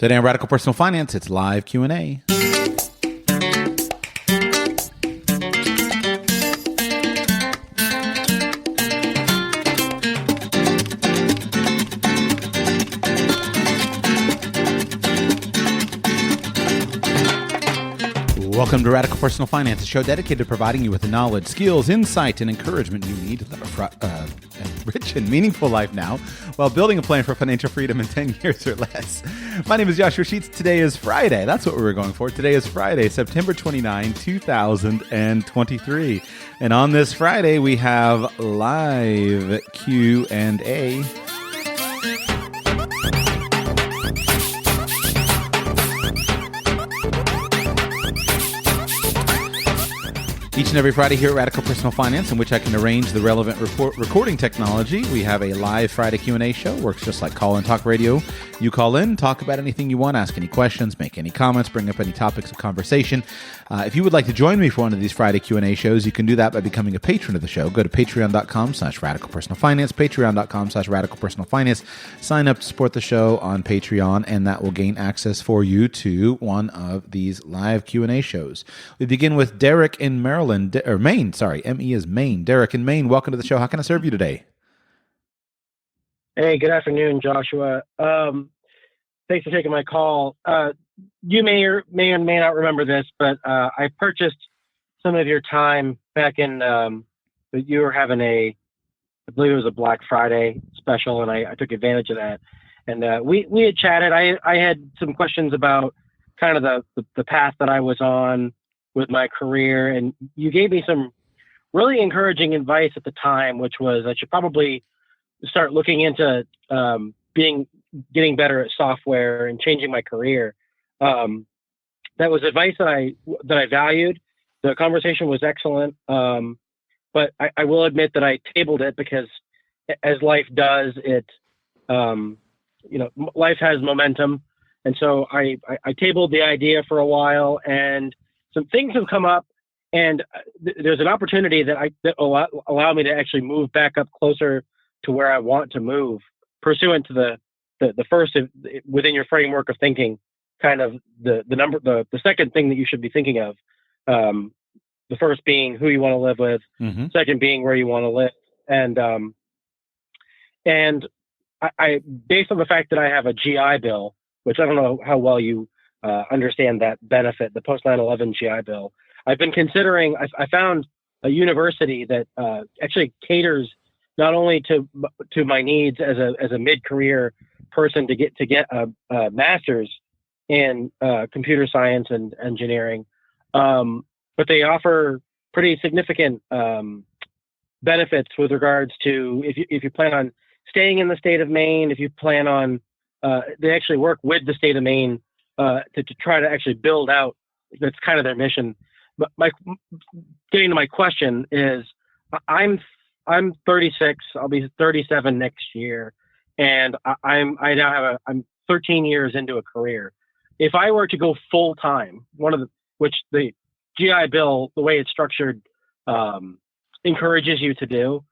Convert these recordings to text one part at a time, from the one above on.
Today on Radical Personal Finance, it's live Q&A. Welcome to Radical Personal Finance, a show dedicated to providing you with the knowledge, skills, insight, and encouragement you need to live a rich and meaningful life now while building a plan for financial freedom in 10 years or less. My name is Joshua Sheets. Today is Friday. That's what we were going for. Today is Friday, September 29, 2023. And on this Friday, we have live Q&A. Each and every Friday here at Radical Personal Finance, in which I can arrange the relevant recording technology, we have a live Friday Q&A show. Works just like call-in talk radio. You call in, talk about anything you want, ask any questions, make any comments, bring up any topics of conversation. If you would like to join me for one of these Friday Q&A shows, you can do that by becoming a patron of the show. Go to patreon.com/radicalpersonalfinance, patreon.com/radicalpersonalfinance. Sign up to support the show on Patreon, and that will gain access for you to one of these live Q&A shows. We begin with Derek in Maryland. Maine, sorry. ME is Maine. Derek in Maine, welcome to the show. How can I serve you today? Hey, good afternoon, Joshua. Thanks for taking my call. You may or may not remember this, but I purchased some of your time back in, you were having I believe it was a Black Friday special, and I took advantage of that. And we had chatted. I had some questions about kind of the path that I was on with my career, and you gave me some really encouraging advice at the time, which was I should probably start looking into getting better at software and changing my career. That was advice that I valued. The conversation was excellent, but I will admit that I tabled it because, as life does, life has momentum, and so I tabled the idea for a while, and some things have come up, and there's an opportunity that will allow me to actually move back up closer to where I want to move, pursuant to the first within your framework of thinking, kind of the second thing that you should be thinking of. The first being who you want to live with, second being where you want to live, and I based on the fact that I have a GI Bill, which I don't know how well you understand that benefit, the post 9/11 GI Bill. I've been considering. I found a university that actually caters not only to my needs as a mid-career person to get a master's in computer science and engineering, but they offer pretty significant benefits with regards to if you plan on staying in the state of Maine, if you plan on they actually work with the state of Maine to try to actually build out. That's kind of their mission. But getting to my question is, I'm 36. I'll be 37 next year, and I'm 13 years into a career. If I were to go full time, which the GI Bill, the way it's structured, encourages you to do,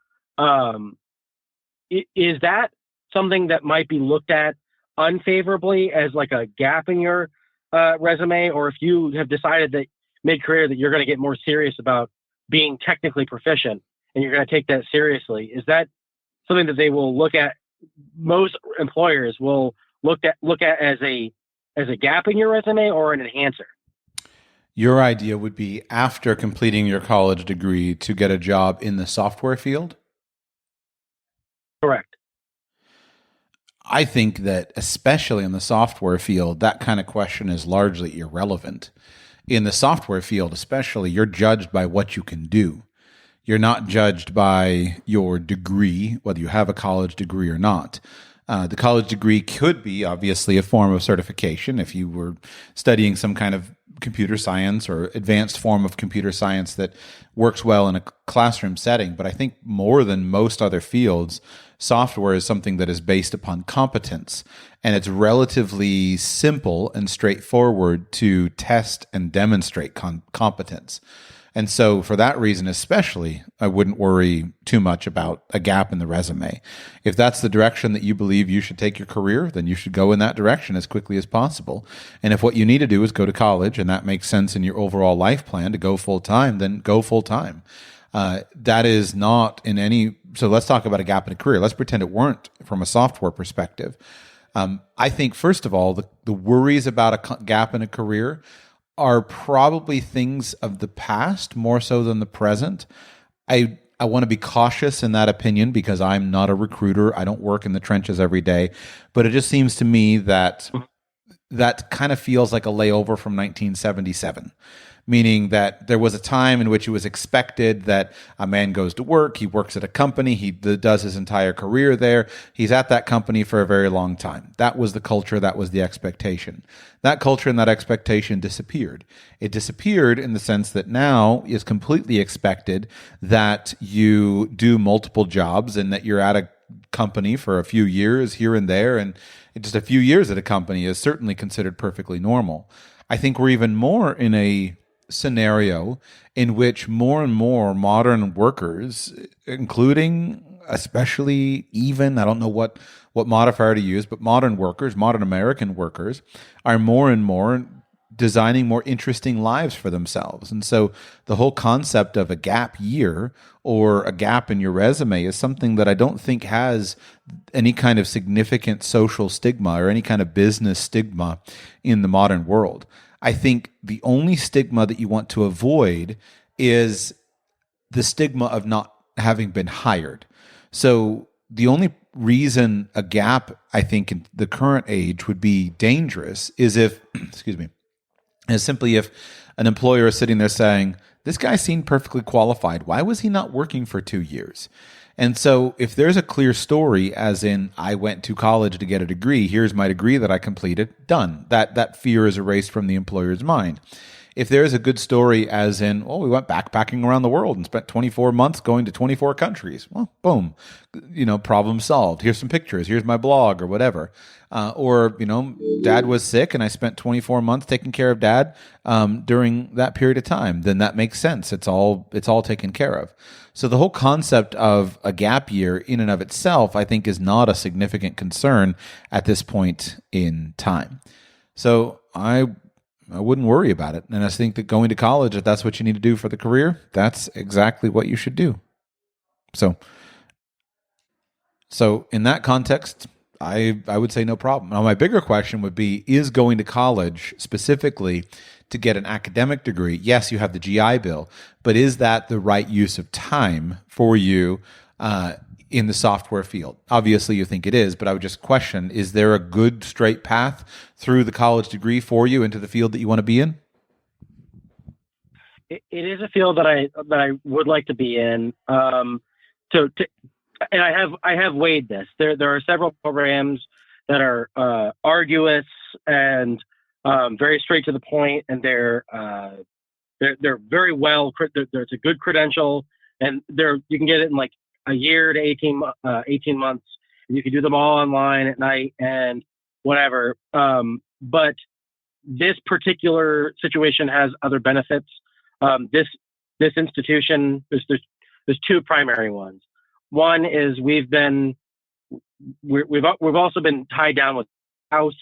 is that something that might be looked at unfavorably as like a gap in your resume? Or if you have decided that mid-career that you're going to get more serious about being technically proficient and you're going to take that seriously, is that something that they will look at? Most employers will look at as a gap in your resume or an enhancer? Your idea would be after completing your college degree to get a job in the software field? Correct. I think that especially in the software field, that kind of question is largely irrelevant. In the software field especially, you're judged by what you can do. You're not judged by your degree, whether you have a college degree or not. The college degree could be obviously a form of certification if you were studying some kind of computer science or advanced form of computer science that works well in a classroom setting. But I think more than most other fields, software is something that is based upon competence, and it's relatively simple and straightforward to test and demonstrate competence. And so for that reason, especially, I wouldn't worry too much about a gap in the resume. If that's the direction that you believe you should take your career, then you should go in that direction as quickly as possible. And if what you need to do is go to college and that makes sense in your overall life plan to go full time, then go full time. That is not in any. So let's talk about a gap in a career. Let's pretend it weren't from a software perspective. I think, first of all, the worries about a gap in a career are probably things of the past more so than the present. I want to be cautious in that opinion because I'm not a recruiter. I don't work in the trenches every day. But it just seems to me that that kind of feels like a layover from 1977. Meaning that there was a time in which it was expected that a man goes to work, he works at a company, he does his entire career there, he's at that company for a very long time. That was the culture, that was the expectation. That culture and that expectation disappeared. It disappeared in the sense that now is completely expected that you do multiple jobs and that you're at a company for a few years here and there, and just a few years at a company is certainly considered perfectly normal. I think we're even more in a scenario in which more and more modern workers, including especially even, I don't know what modifier to use, but modern workers, modern American workers, are more and more designing more interesting lives for themselves. And so the whole concept of a gap year or a gap in your resume is something that I don't think has any kind of significant social stigma or any kind of business stigma in the modern world. I think the only stigma that you want to avoid is the stigma of not having been hired. So the only reason a gap, I think, in the current age would be dangerous is if, excuse me, is simply if an employer is sitting there saying, this guy seemed perfectly qualified. Why was he not working for 2 years? And so if there's a clear story, as in, I went to college to get a degree, here's my degree that I completed, done. That fear is erased from the employer's mind. If there is a good story, as in, well, we went backpacking around the world and spent 24 months going to 24 countries. Well, boom, problem solved. Here's some pictures. Here's my blog or whatever. Or, dad was sick and I spent 24 months taking care of dad during that period of time. Then that makes sense. It's all taken care of. So the whole concept of a gap year in and of itself, I think, is not a significant concern at this point in time. So I wouldn't worry about it. And I think that going to college, if that's what you need to do for the career, that's exactly what you should do. So in that context, I would say no problem. Now, my bigger question would be, is going to college specifically to get an academic degree? Yes, you have the GI Bill, but is that the right use of time for you in the software field? Obviously, you think it is, but I would just question, is there a good straight path through the college degree for you into the field that you want to be in? It is a field that I would like to be in. And I have weighed this. There are several programs that are arduous and very straight to the point, and they're very well. There's a good credential, and you can get it in like a year to 18 months. And you can do them all online at night and whatever. But this particular situation has other benefits. This institution, there's two primary ones. One is we've also been tied down with a house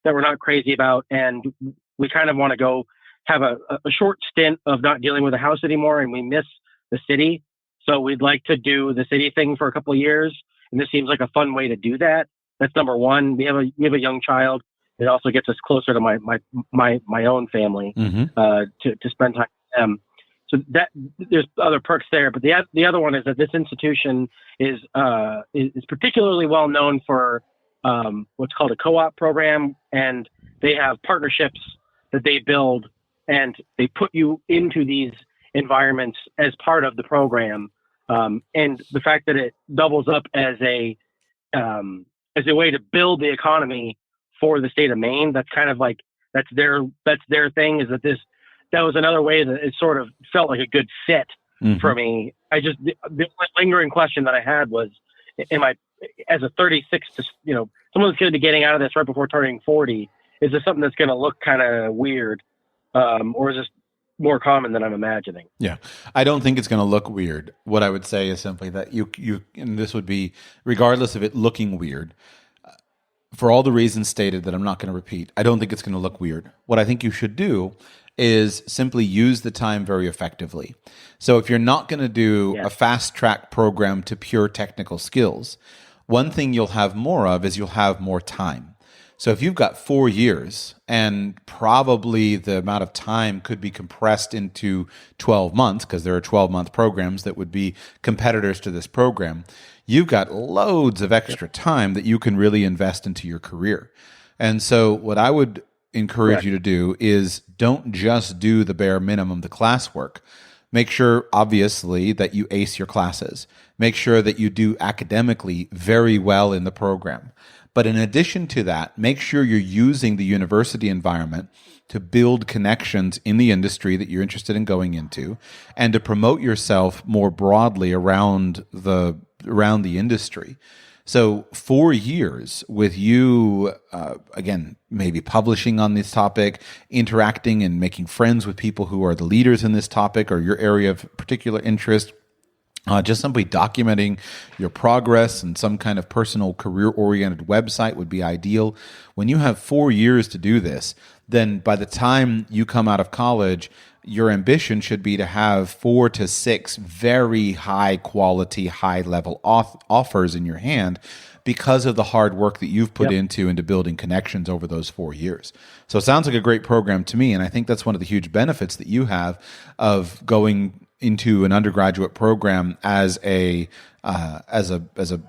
that we're not crazy about, and we kind of want to go have a short stint of not dealing with the house anymore, and we miss the city. So we'd like to do the city thing for a couple of years, and this seems like a fun way to do that. That's number one. We have a young child. It also gets us closer to my own family, to spend time with them. So that there's other perks there, but the other one is that this institution is particularly well known for what's called a co-op program, and they have partnerships that they build, and they put you into these environments as part of the program. And the fact that it doubles up as a way to build the economy for the state of Maine, that's kind of like that's their thing. Is that was another way that it sort of felt like a good fit for me. The lingering question that I had was, am I, as a 36 to, someone that's going to be getting out of this right before turning 40, is this something that's going to look kind of weird? Or is this, more common than I'm imagining. Yeah. I don't think it's going to look weird. What I would say is simply that you, and this would be regardless of it looking weird, for all the reasons stated that I'm not going to repeat, I don't think it's going to look weird. What I think you should do is simply use the time very effectively. So if you're not going to do a fast track program to pure technical skills, one thing you'll have more of is you'll have more time. So if you've got 4 years and probably the amount of time could be compressed into 12 months, because there are 12-month programs that would be competitors to this program, you've got loads of extra time that you can really invest into your career. And so what I would encourage you to do is don't just do the bare minimum, the classwork. Make sure, obviously, that you ace your classes. Make sure that you do academically very well in the program. But in addition to that, make sure you're using the university environment to build connections in the industry that you're interested in going into and to promote yourself more broadly around the industry. So 4 years with you, again, maybe publishing on this topic, interacting and making friends with people who are the leaders in this topic or your area of particular interest, just simply documenting your progress and some kind of personal career-oriented website would be ideal. When you have 4 years to do this, then by the time you come out of college, your ambition should be to have 4 to 6 very high-quality, high-level offers in your hand because of the hard work that you've put into building connections over those 4 years. So it sounds like a great program to me, and I think that's one of the huge benefits that you have of going into an undergraduate program as a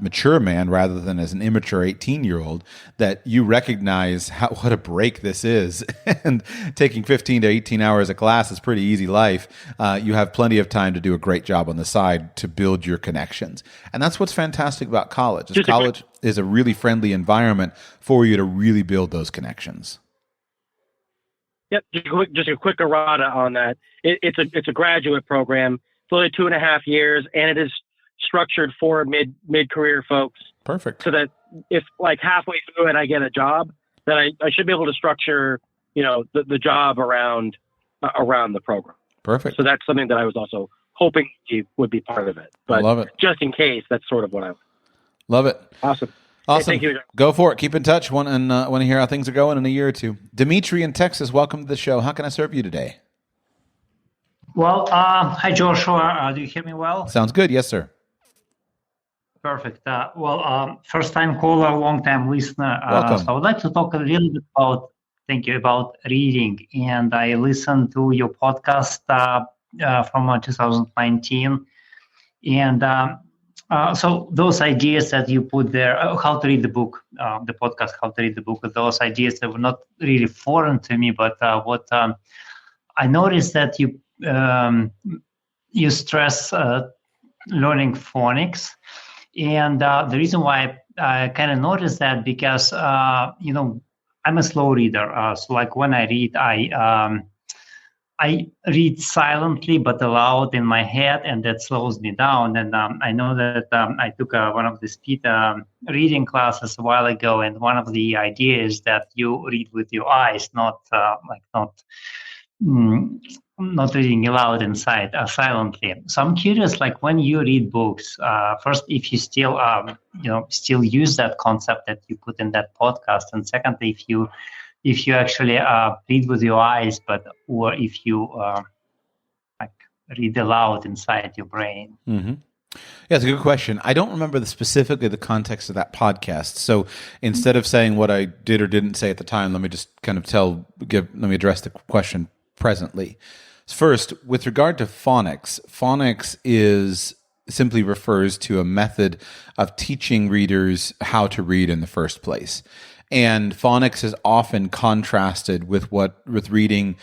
mature man rather than as an immature 18-year-old, that you recognize what a break this is. And taking 15 to 18 hours a class is pretty easy life. You have plenty of time to do a great job on the side to build your connections. And that's what's fantastic about college. College is a really friendly environment for you to really build those connections. Yep, just a quick errata on that. It's a graduate program. It's only 2.5 years, and it is structured for mid-career folks. Perfect. So that if like halfway through it I get a job, then I should be able to structure the job around the program. Perfect. So that's something that I was also hoping would be part of it. But I love it. Just in case, that's sort of what I love it. Awesome. Awesome. Hey, thank you. Go for it. Keep in touch. Want to hear how things are going in a year or two. Dimitri in Texas, welcome to the show. How can I serve you today? Well, hi, Joshua. Do you hear me well? Sounds good. Yes, sir. Perfect. First-time caller, long-time listener. Welcome. So I would like to talk a little bit about reading. And I listened to your podcast from 2019. And so those ideas that you put there, how to read the book, the podcast, how to read the book, those ideas that were not really foreign to me, but what I noticed that you stress learning phonics. And the reason why I kind of noticed that because, I'm a slow reader. So like when I read, I read silently but aloud in my head, and that slows me down. And I know that I took one of the speed reading classes a while ago, and one of the ideas is that you read with your eyes, not reading aloud inside, silently. So I'm curious, like when you read books, first, if you still use that concept that you put in that podcast, and secondly, if you actually read with your eyes, or if you read aloud inside your brain. Mm-hmm. Yeah, it's a good question. I don't remember specifically the context of that podcast. So instead of saying what I did or didn't say at the time, let me just kind of let me address the question presently. First, with regard to phonics simply refers to a method of teaching readers how to read in the first place. And phonics is often contrasted with reading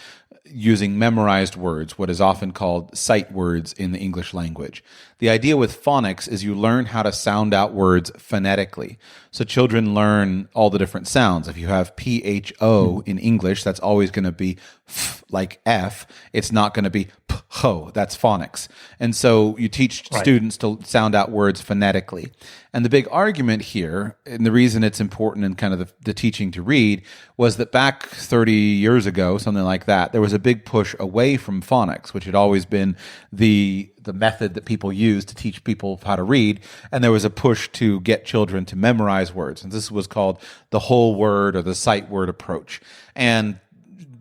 using memorized words, what is often called sight words in the English language. The idea with phonics is you learn how to sound out words phonetically. So children learn all the different sounds. If you have PHO in English, that's always going to be like F, it's not going to be ho. That's phonics. And so you teach students to sound out words phonetically. And the big argument here, and the reason it's important in kind of the teaching to read, was that back 30 years ago, something like that, there was a big push away from phonics, which had always been the method that people used to teach people how to read. And there was a push to get children to memorize words. And this was called the whole word or the sight word approach. And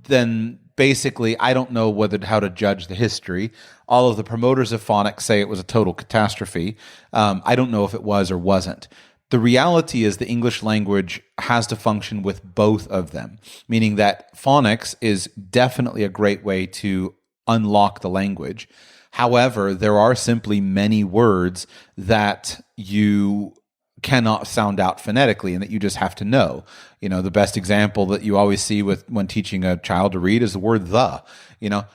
then basically, I don't know how to judge the history. All of the promoters of phonics say it was a total catastrophe. I don't know if it was or wasn't. The reality is the English language has to function with both of them, meaning that phonics is definitely a great way to unlock the language. However, there are simply many words that you cannot sound out phonetically and that you just have to know. You know, the best example that you always see when teaching a child to read is the word the. You know,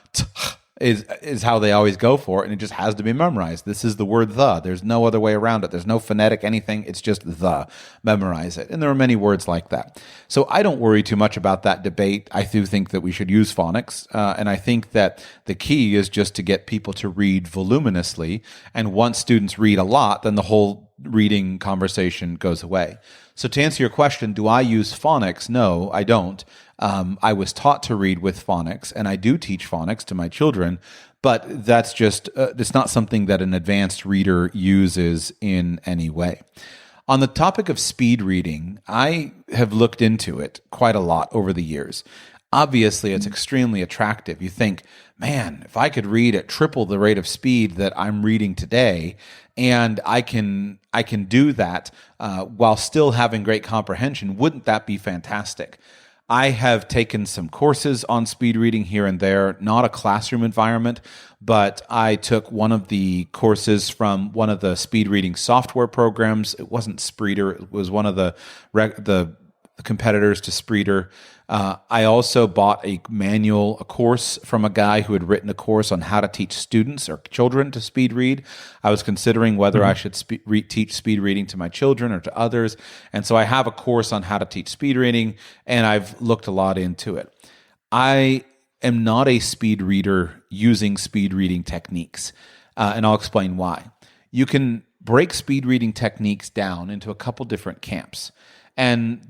is how they always go for it, and it just has to be memorized. This is the word the. There's no other way around it. There's no phonetic anything. It's just the. Memorize it. And there are many words like that. So I don't worry too much about that debate. I do think that we should use phonics, and I think that the key is just to get people to read voluminously, and once students read a lot, then the whole reading conversation goes away. So to answer your question, do I use phonics? No, I don't. I was taught to read with phonics, and I do teach phonics to my children, but that's just, it's not something that an advanced reader uses in any way. On the topic of speed reading, I have looked into it quite a lot over the years. Obviously, it's extremely attractive. You think, man, if I could read at triple the rate of speed that I'm reading today, and I can do that while still having great comprehension, wouldn't that be fantastic? I have taken some courses on speed reading here and there, not a classroom environment, but I took one of the courses from one of the speed reading software programs. It wasn't Spreeder. It was one of the competitors to Spreeder. I also bought a course from a guy who had written a course on how to teach students or children to speed read. I was considering whether I should teach speed reading to my children or to others. And so I have a course on how to teach speed reading, and I've looked a lot into it. I am not a speed reader using speed reading techniques, and I'll explain why. You can break speed reading techniques down into a couple different camps. And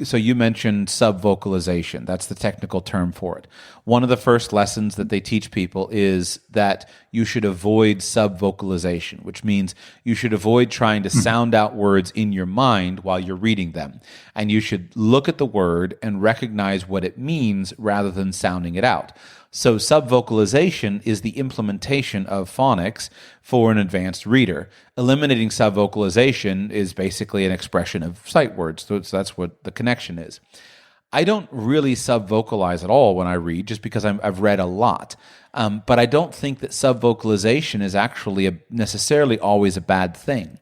so you mentioned subvocalization. That's the technical term for it. One of the first lessons that they teach people is that you should avoid subvocalization, which means you should avoid trying to sound out words in your mind while you're reading them. And you should look at the word and recognize what it means rather than sounding it out. So subvocalization is the implementation of phonics for an advanced reader. Eliminating subvocalization is basically an expression of sight words. So that's what the connection is. I don't really subvocalize at all when I read, just because I've read a lot. But I don't think that subvocalization is actually necessarily always a bad thing.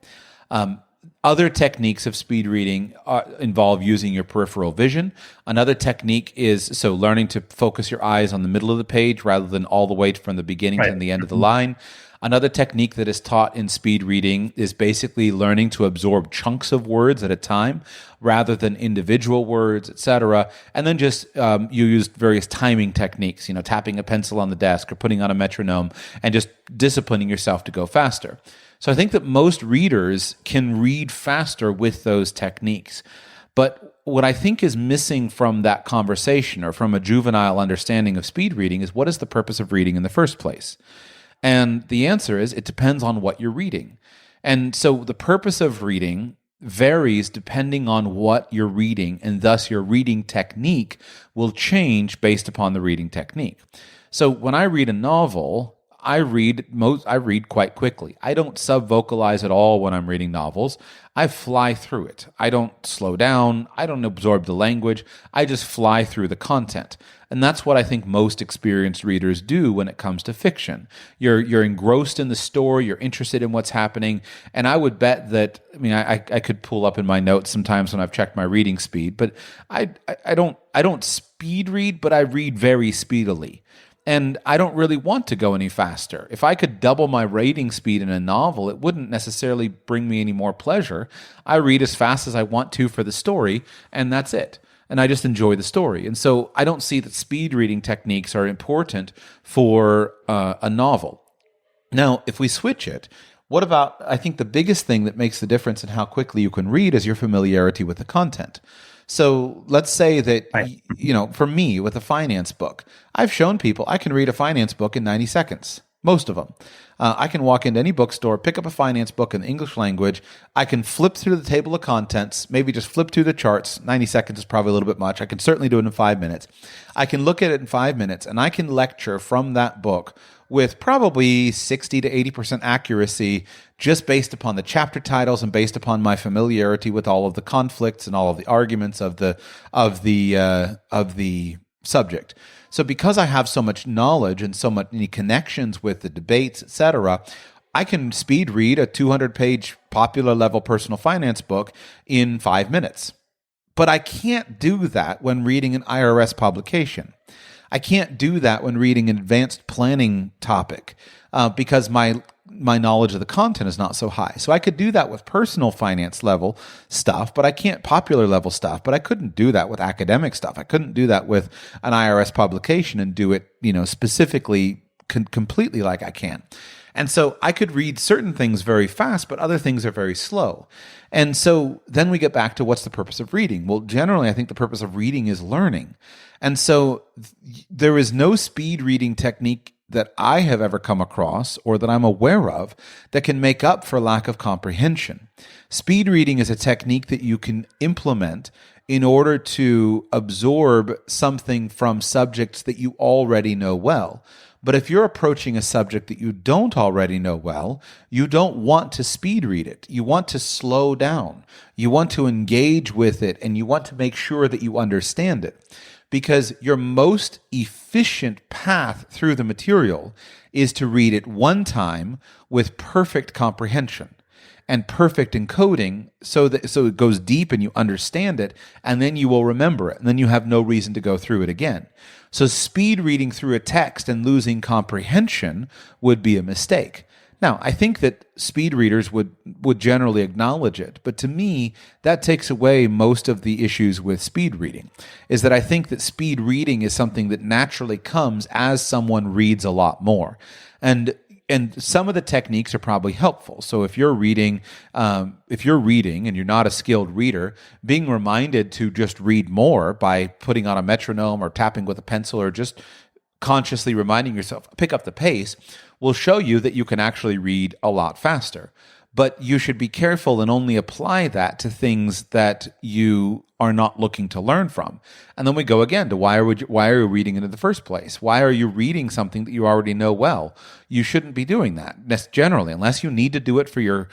Other techniques of speed reading involve using your peripheral vision. Another technique is learning to focus your eyes on the middle of the page rather than all the way from the beginning to the end of the line. Another technique that is taught in speed reading is basically learning to absorb chunks of words at a time rather than individual words, etc. And then just you use various timing techniques, tapping a pencil on the desk or putting on a metronome and just disciplining yourself to go faster. So I think that most readers can read faster with those techniques. But what I think is missing from that conversation or from a juvenile understanding of speed reading is, what is the purpose of reading in the first place? And the answer is, it depends on what you're reading. And so the purpose of reading varies depending on what you're reading, and thus your reading technique will change based upon the reading technique. So when I read a novel, I read quite quickly. I don't subvocalize at all when I'm reading novels. I fly through it. I don't slow down. I don't absorb the language. I just fly through the content. And that's what I think most experienced readers do when it comes to fiction. You're engrossed in the story. You're interested in what's happening. And I would bet that, I could pull up in my notes sometimes when I've checked my reading speed, but I don't speed read, but I read very speedily. And I don't really want to go any faster. If I could double my reading speed in a novel, it wouldn't necessarily bring me any more pleasure. I read as fast as I want to for the story, and that's it. and I just enjoy the story. And so I don't see that speed reading techniques are important for a novel. Now, if we switch it, what about, I think the biggest thing that makes the difference in how quickly you can read is your familiarity with the content. So let's say that, Right. For me, with a finance book, I've shown people I can read a finance book in 90 seconds, most of them. I can walk into any bookstore, pick up a finance book in the English language. I can flip through the table of contents, maybe just flip through the charts. 90 seconds is probably a little bit much. I can certainly do it in 5 minutes. I can look at it in 5 minutes, and I can lecture from that book with probably 60 to 80% accuracy, just based upon the chapter titles and based upon my familiarity with all of the conflicts and all of the arguments of the subject. So because I have so much knowledge and so many connections with the debates, etc., I can speed read a 200-page popular level personal finance book in 5 minutes. But I can't do that when reading an IRS publication. I can't do that when reading an advanced planning topic because my knowledge of the content is not so high. So I could do that with personal finance level stuff, but I can't popular level stuff. But I couldn't do that with academic stuff. I couldn't do that with an IRS publication and do it, specifically completely like I can. And so I could read certain things very fast, but other things are very slow. And so then we get back to what's the purpose of reading? Well, generally, I think the purpose of reading is learning. And so there is no speed reading technique that I have ever come across or that I'm aware of that can make up for lack of comprehension. Speed reading is a technique that you can implement in order to absorb something from subjects that you already know well. But if you're approaching a subject that you don't already know well, you don't want to speed read it. You want to slow down. You want to engage with it, and you want to make sure that you understand it. Because your most efficient path through the material is to read it one time with perfect comprehension and perfect encoding so it goes deep and you understand it, and then you will remember it, and then you have no reason to go through it again. So speed reading through a text and losing comprehension would be a mistake. Now, I think that speed readers would generally acknowledge it, but to me, that takes away most of the issues with speed reading, is that I think that speed reading is something that naturally comes as someone reads a lot more. And some of the techniques are probably helpful. So if you're reading and you're not a skilled reader, being reminded to just read more by putting on a metronome or tapping with a pencil or just consciously reminding yourself, pick up the pace, will show you that you can actually read a lot faster. But you should be careful and only apply that to things that you are not looking to learn from. And then we go again to why are you reading it in the first place? Why are you reading something that you already know well? You shouldn't be doing that generally, unless you need to do it for your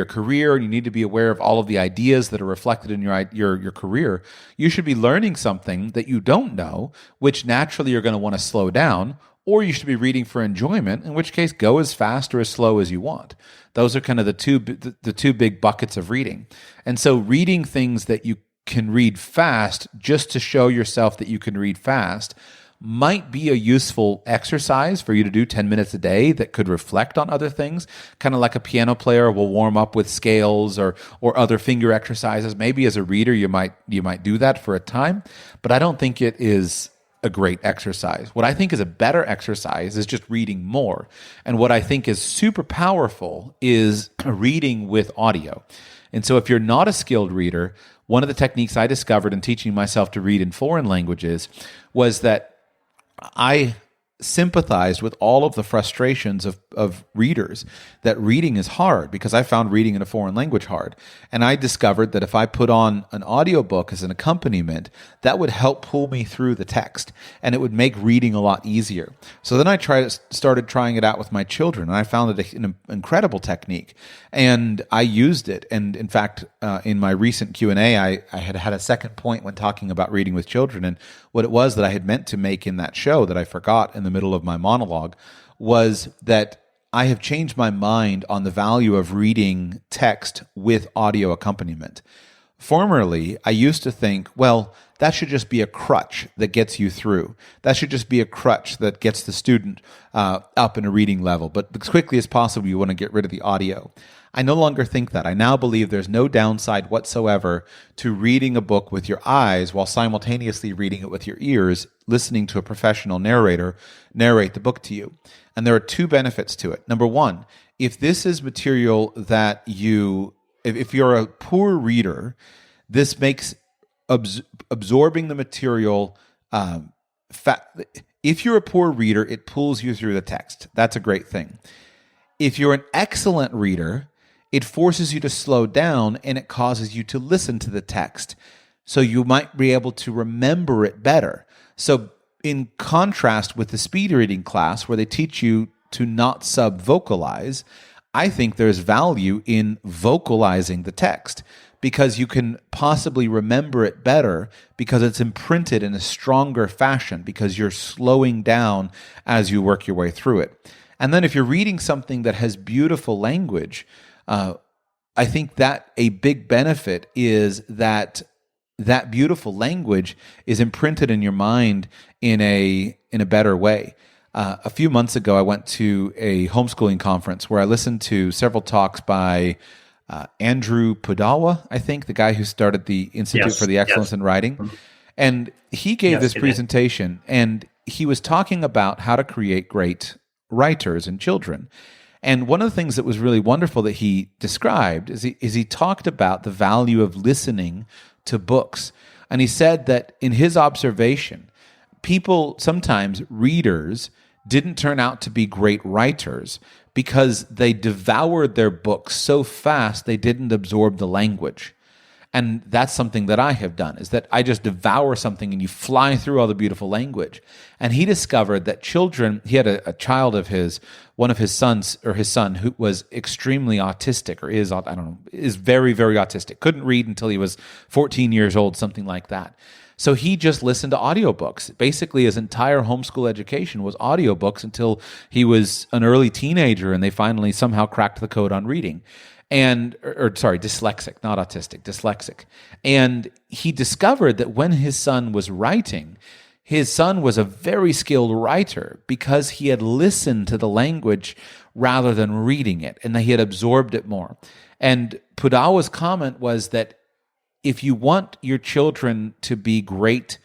career and you need to be aware of all of the ideas that are reflected in your career. You should be learning something that you don't know, which naturally you're going to want to slow down. Or you should be reading for enjoyment, in which case go as fast or as slow as you want. Those are kind of the two big buckets of reading. And so reading things that you can read fast just to show yourself that you can read fast might be a useful exercise for you to do 10 minutes a day that could reflect on other things, kind of like a piano player will warm up with scales or other finger exercises. Maybe as a reader you might do that for a time, but I don't think it is a great exercise. What I think is a better exercise is just reading more. And what I think is super powerful is reading with audio. And so if you're not a skilled reader, one of the techniques I discovered in teaching myself to read in foreign languages was that I sympathized with all of the frustrations of readers that reading is hard, because I found reading in a foreign language hard. And I discovered that if I put on an audiobook as an accompaniment, that would help pull me through the text and it would make reading a lot easier. So then I started trying it out with my children, and I found it an incredible technique. And I used it. And in fact, in my recent Q&A, I had a second point when talking about reading with children. And what it was that I had meant to make in that show that I forgot in the middle of my monologue was that I have changed my mind on the value of reading text with audio accompaniment. Formerly, I used to think, well, that should just be a crutch that gets you through. That should just be a crutch that gets the student up in a reading level. But as quickly as possible, you want to get rid of the audio. I no longer think that. I now believe there's no downside whatsoever to reading a book with your eyes while simultaneously reading it with your ears, listening to a professional narrator narrate the book to you. And there are two benefits to it. Number one, if this is material that if you're a poor reader, this makes absorbing the material if you're a poor reader, it pulls you through the text. That's a great thing. If you're an excellent reader, it forces you to slow down and it causes you to listen to the text. So you might be able to remember it better. So in contrast with the speed reading class where they teach you to not sub-vocalize, I think there's value in vocalizing the text because you can possibly remember it better because it's imprinted in a stronger fashion because you're slowing down as you work your way through it. And then if you're reading something that has beautiful language, I think that a big benefit is that beautiful language is imprinted in your mind in a better way. A few months ago, I went to a homeschooling conference where I listened to several talks by Andrew Pudawa, I think, the guy who started the Institute for the Excellence in Writing. And he gave this presentation, and he was talking about how to create great writers and children. And one of the things that was really wonderful that he described is he talked about the value of listening to books. And he said that in his observation, sometimes readers didn't turn out to be great writers because they devoured their books so fast they didn't absorb the language. And that's something that I have done, is that I just devour something and you fly through all the beautiful language. And he discovered that children, he had a child of his, one of his sons, or his son, who was extremely autistic, or is very, very autistic. Couldn't read until he was 14 years old, something like that. So he just listened to audiobooks. Basically, his entire homeschool education was audiobooks until he was an early teenager and they finally somehow cracked the code on reading. Dyslexic, not autistic, dyslexic. And he discovered that when his son was writing, his son was a very skilled writer because he had listened to the language rather than reading it, and that he had absorbed it more. And Pudawa's comment was that if you want your children to be great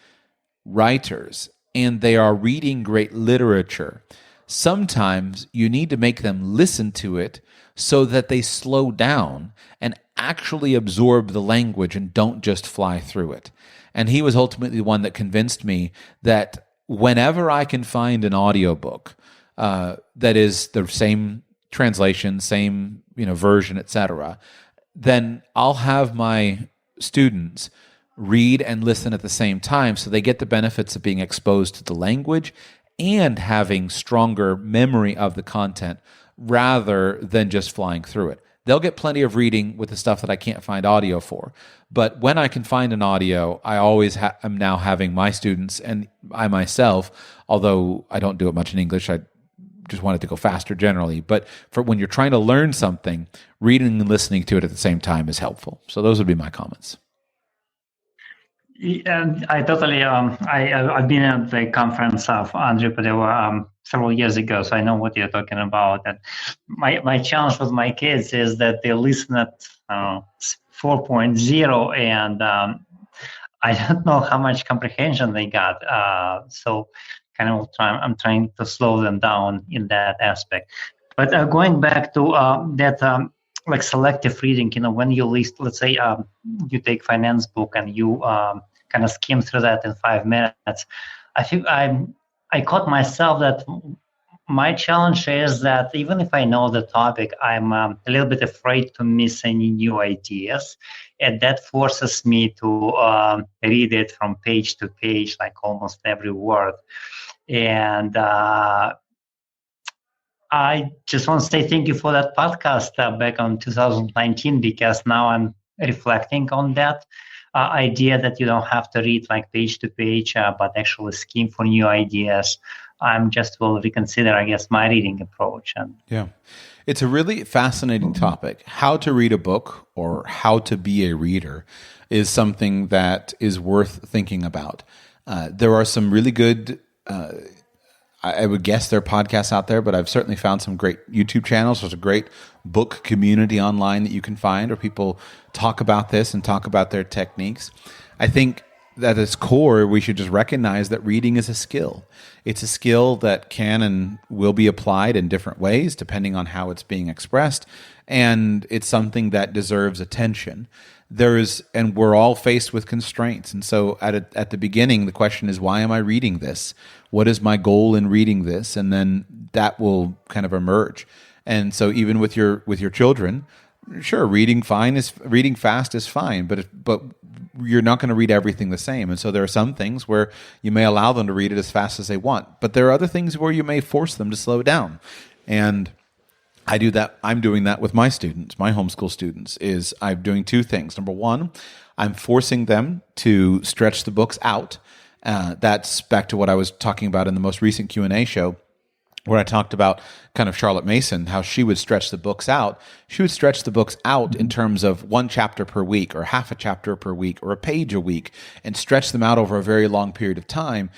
writers and they are reading great literature, sometimes you need to make them listen to it so that they slow down and actually absorb the language and don't just fly through it. And he was ultimately the one that convinced me that whenever I can find an audiobook that is the same translation, same version, etc., then I'll have my students read and listen at the same time so they get the benefits of being exposed to the language and having stronger memory of the content rather than just flying through it. They'll get plenty of reading with the stuff that I can't find audio for. But when I can find an audio, I always am now having my students and I myself, although I don't do it much in English, I just want it to go faster generally. But for when you're trying to learn something, reading and listening to it at the same time is helpful. So those would be my comments. And I totally, I've been at the conference of Andrew Pudawa several years ago, so I know what you're talking about. And my challenge with my kids is that they listen at 4.0, and I don't know how much comprehension they got. So I'm trying to slow them down in that aspect. But going back to that, like selective reading, when you list, let's say you take finance book and you kind of skim through that in 5 minutes. I think I caught myself that my challenge is that even if I know the topic, I'm a little bit afraid to miss any new ideas. And that forces me to read it from page to page, like almost every word. And I just want to say thank you for that podcast back on 2019, because now I'm reflecting on that idea that you don't have to read like page to page, but actually skim for new ideas. I'm just will reconsider, I guess, my reading approach. Yeah. It's a really fascinating topic. How to read a book or how to be a reader is something that is worth thinking about. There are some really good I would guess there are podcasts out there, but I've certainly found some great YouTube channels. There's a great book community online that you can find where people talk about this and talk about their techniques. I think that at its core, we should just recognize that reading is a skill. It's a skill that can and will be applied in different ways depending on how it's being expressed, and it's something that deserves attention. And we're all faced with constraints. And so at the beginning, the question is, why am I reading this? What is my goal in reading this? And then that will kind of emerge. And so even with your children, sure, reading fast is fine, but you're not going to read everything the same. And so there are some things where you may allow them to read it as fast as they want, but there are other things where you may force them to slow down. And I do that. I'm doing that with my students, my homeschool students, is I'm doing two things. Number one, I'm forcing them to stretch the books out. That's back to what I was talking about in the most recent Q&A show, where I talked about kind of Charlotte Mason, how she would stretch the books out. She would stretch the books out in terms of one chapter per week or half a chapter per week or a page a week, and stretch them out over a very long period of time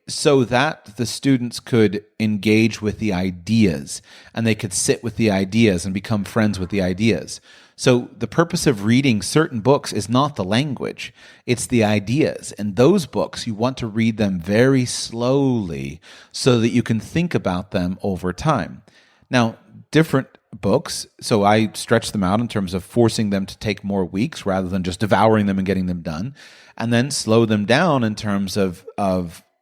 so that the students could engage with the ideas and they could sit with the ideas and become friends with the ideas. So the purpose of reading certain books is not the language, it's the ideas. And those books, you want to read them very slowly so that you can think about them over time. Now, different books, so I stretch them out in terms of forcing them to take more weeks rather than just devouring them and getting them done, and then slow them down in terms of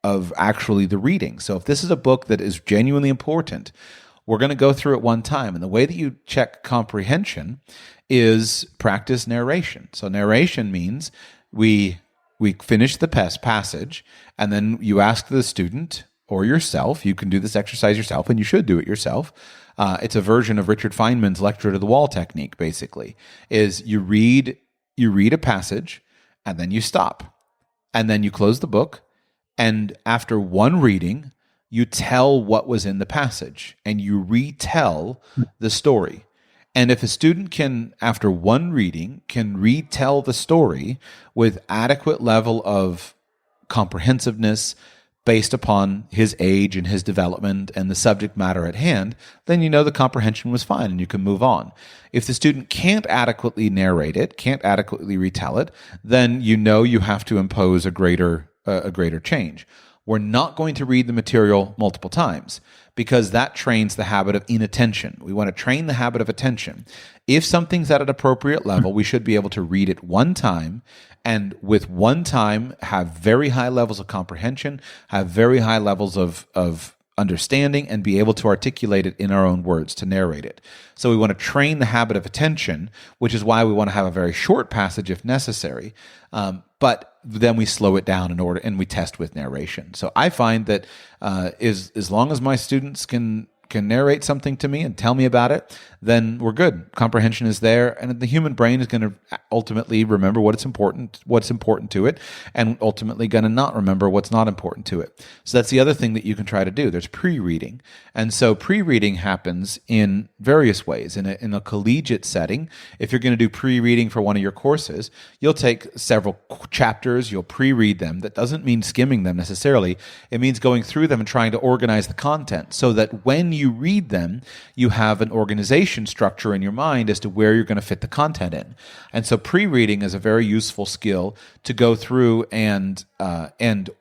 actually the reading. So if this is a book that is genuinely important, we're going to go through it one time. And the way that you check comprehension is practice narration. So narration means we finish the passage, and then you ask the student or yourself, you can do this exercise yourself, and you should do it yourself. It's a version of Richard Feynman's lecture to the wall technique, basically, is you read a passage, and then you stop. And then you close the book, and after one reading, you tell what was in the passage, and you retell the story. And if a student can, after one reading, can retell the story with adequate level of comprehensiveness based upon his age and his development and the subject matter at hand, then you know the comprehension was fine and you can move on. If the student can't adequately narrate it, can't adequately retell it, then you know you have to impose a greater change. We're not going to read the material multiple times because that trains the habit of inattention. We want to train the habit of attention. If something's at an appropriate level, we should be able to read it one time, and with one time have very high levels of comprehension, have very high levels of understanding, and be able to articulate it in our own words, to narrate it. So we want to train the habit of attention, which is why we want to have a very short passage if necessary. But then we slow it down and we test with narration. So I find that as long as my students can narrate something to me and tell me about it, then we're good. Comprehension is there, and the human brain is going to ultimately remember what's important to it, and ultimately going to not remember what's not important to it. So that's the other thing that you can try to do. There's pre-reading. And so pre-reading happens in various ways. In a collegiate setting, if you're going to do pre-reading for one of your courses, you'll take several chapters, you'll pre-read them. That doesn't mean skimming them necessarily. It means going through them and trying to organize the content so that when you read them, you have an organization structure in your mind as to where you're going to fit the content in. And so pre-reading is a very useful skill to go through and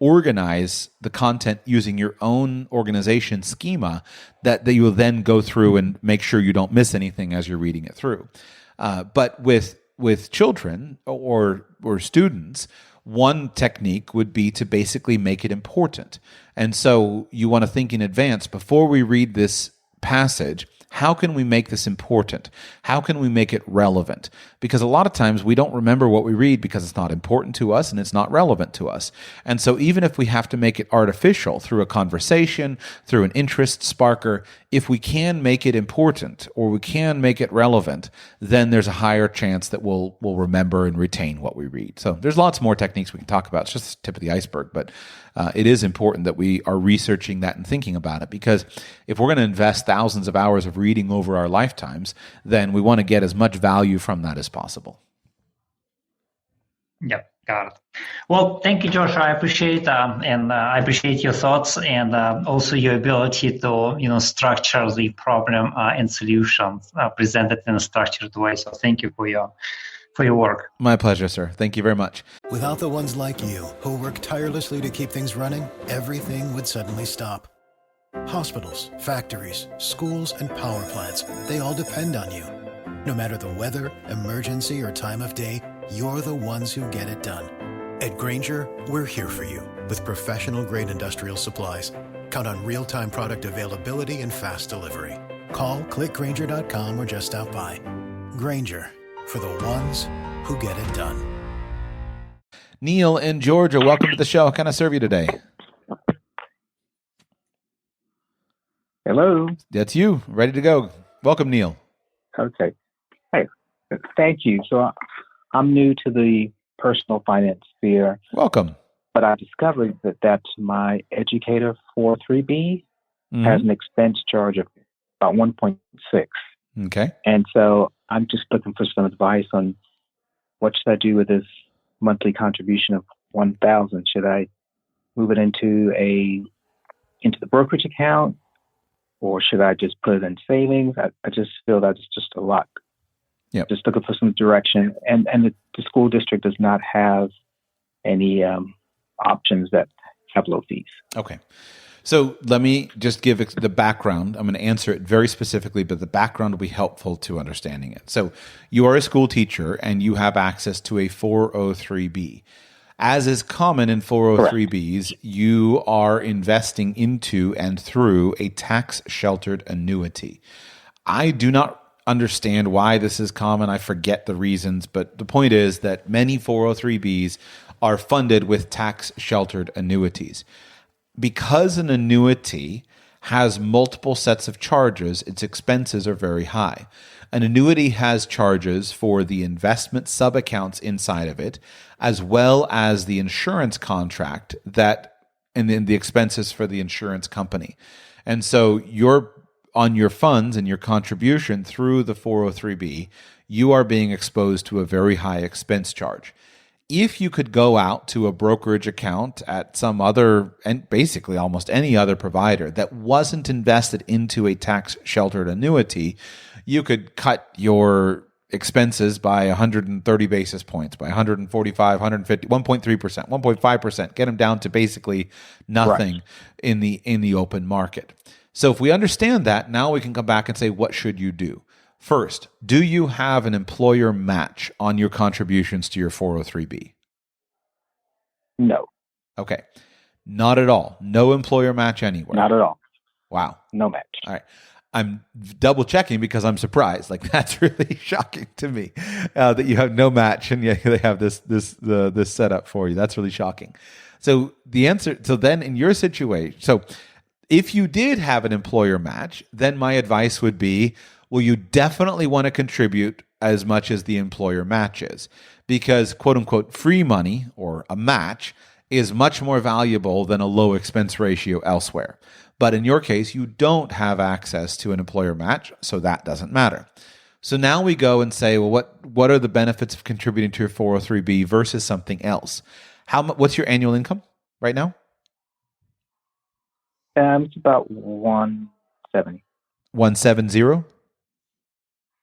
organize the content using your own organization schema that you will then go through and make sure you don't miss anything as you're reading it through. But with children or students, one technique would be to basically make it important. And so you want to think in advance before we read this passage. How can we make this important? How can we make it relevant? Because a lot of times we don't remember what we read because it's not important to us and it's not relevant to us. And so even if we have to make it artificial through a conversation, through an interest sparker, if we can make it important or we can make it relevant, then there's a higher chance that we'll remember and retain what we read. So there's lots more techniques we can talk about. It's just the tip of the iceberg, but it is important that we are researching that and thinking about it, because if we're going to invest thousands of hours of reading over our lifetimes, then we want to get as much value from that as possible. Yeah, got it. Well, thank you, Josh. I appreciate and I appreciate your thoughts and also your ability to structure the problem and solutions presented in a structured way. So thank you for your work. My pleasure, sir. Thank you very much. Without the ones like you who work tirelessly to keep things running, everything would suddenly stop. Hospitals, factories, schools, and power plants, they all depend on you. No matter the weather, emergency, or time of day, you're the ones who get it done. At Grainger, we're here for you with professional-grade industrial supplies. Count on real-time product availability and fast delivery. Call, clickgrainger.com, or just stop by. Grainger, for the ones who get it done. Neil in Georgia, welcome to the show. How can I serve you today? Hello. That's you. Ready to go. Welcome, Neil. Okay. Hey, thank you. So I'm new to the personal finance sphere, Welcome. but I discovered that my educator 403B has an expense charge of about 1.6. Okay. And so I'm just looking for some advice on what should I do with this monthly contribution of 1,000. Should I move it into the brokerage account? Or should I just put it in savings? I just feel that's just a lot. Yep. Just looking for some direction. And the school district does not have any options that have low fees. Okay. So let me just give the background. I'm going to answer it very specifically, but the background will be helpful to understanding it. So you are a school teacher and you have access to a 403B. As is common in 403Bs, you are investing into and through a tax-sheltered annuity. I do not understand why this is common. I forget the reasons, but the point is that many 403Bs are funded with tax-sheltered annuities. Because an annuity has multiple sets of charges, its expenses are very high. An annuity has charges for the investment sub-accounts inside of it, as well as the insurance contract and then the expenses for the insurance company. And so on your funds and your contribution through the 403B, you are being exposed to a very high expense charge. If you could go out to a brokerage account at some other, and basically almost any other provider that wasn't invested into a tax-sheltered annuity, you could cut your expenses by 130 basis points, by 145, 150, 1.3%, 1.5%, get them down to basically nothing in the open market. So if we understand that, now we can come back and say, what should you do? First, do you have an employer match on your contributions to your 403B? No. Okay. Not at all. No employer match anywhere. Not at all. Wow. No match. All right. I'm double checking because I'm surprised. Like, that's really shocking to me that you have no match and yet they have this setup for you. That's really shocking. So then in your situation, so if you did have an employer match, then my advice would be, well, you definitely want to contribute as much as the employer matches, because quote unquote free money or a match is much more valuable than a low expense ratio elsewhere. But in your case, you don't have access to an employer match, so that doesn't matter. So now we go and say, well, what are the benefits of contributing to your 403B versus something else? What's your annual income right now? It's about 170. 170?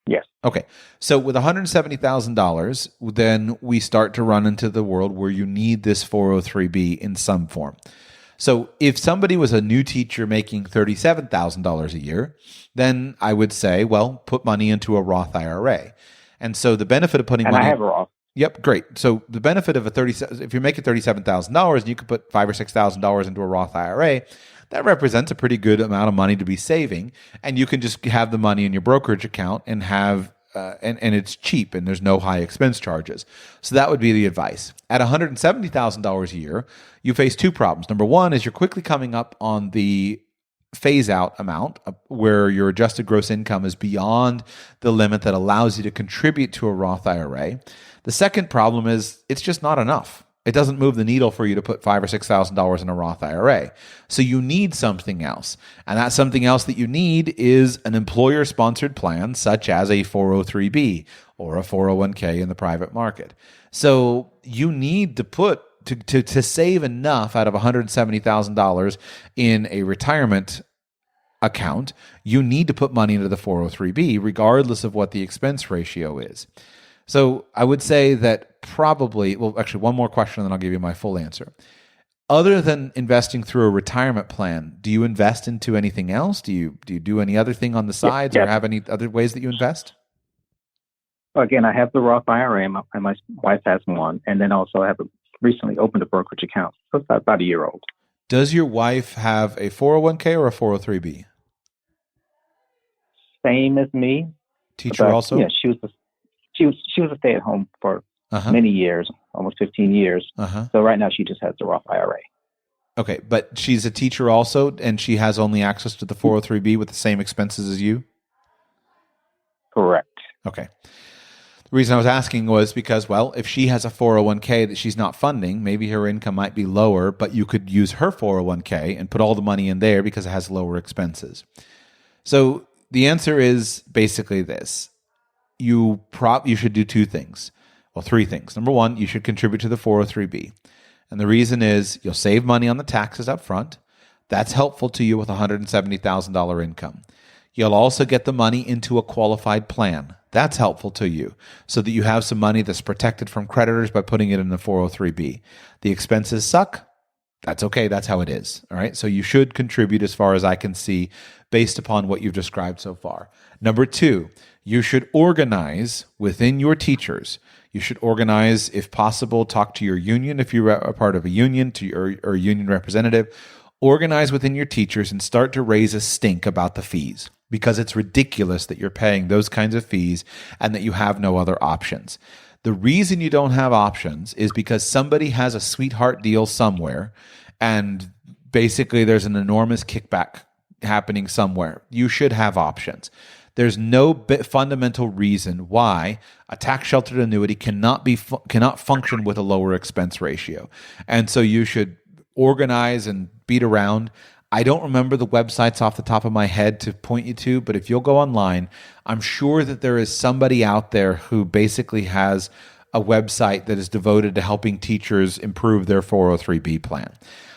Yes. Okay. So with $170,000, then we start to run into the world where you need this 403B in some form. So if somebody was a new teacher making $37,000 a year, then I would say, well, put money into a Roth IRA. And so the benefit of putting money... And I have a Roth. Yep, great. So the benefit of if you're making $37,000 and you could put $5,000 or $6,000 into a Roth IRA, that represents a pretty good amount of money to be saving. And you can just have the money in your brokerage account and have and it's cheap and there's no high expense charges. So that would be the advice. At $170,000 a year, you face two problems. Number one is you're quickly coming up on the phase out amount where your adjusted gross income is beyond the limit that allows you to contribute to a Roth IRA. The second problem is it's just not enough. It doesn't move the needle for you to put $5,000 or $6,000 in a Roth IRA. So you need something else. And that something else that you need is an employer-sponsored plan, such as a 403B or a 401k in the private market. So you need to put to save enough out of $170,000 in a retirement account, you need to put money into the 403B, regardless of what the expense ratio is. So I would say that probably, well, actually, one more question, and then I'll give you my full answer. Other than investing through a retirement plan, do you invest into anything else? Do you do any other thing on the sides, or have any other ways that you invest? Again, I have the Roth IRA, and my wife has one, and then also I have recently opened a brokerage account. So it's about a year old. Does your wife have a 401k or a 403B? Same as me. Teacher also? Yeah, she was a stay-at-home for many years, almost 15 years. So right now she just has the Roth IRA. Okay, but she's a teacher also, and she has only access to the 403B with the same expenses as you? Correct. Okay. The reason I was asking was because, well, if she has a 401k that she's not funding, maybe her income might be lower, but you could use her 401k and put all the money in there because it has lower expenses. So the answer is basically this. You should do two things. Well, three things. Number one, you should contribute to the 403B. And the reason is you'll save money on the taxes up front. That's helpful to you with $170,000 income. You'll also get the money into a qualified plan. That's helpful to you so that you have some money that's protected from creditors by putting it in the 403B. The expenses suck. That's okay. That's how it is. All right. So you should contribute as far as I can see based upon what you've described so far. Number two, you should organize within your teachers. You should organize, if possible, talk to your union if you're a part of a union or a union representative. Organize within your teachers and start to raise a stink about the fees, because it's ridiculous that you're paying those kinds of fees and that you have no other options. The reason you don't have options is because somebody has a sweetheart deal somewhere, and basically there's an enormous kickback happening somewhere. You should have options. There's no fundamental reason why a tax-sheltered annuity cannot function with a lower expense ratio. And so you should organize and beat around. I don't remember the websites off the top of my head to point you to, but if you'll go online, I'm sure that there is somebody out there who basically has a website that is devoted to helping teachers improve their 403B plan.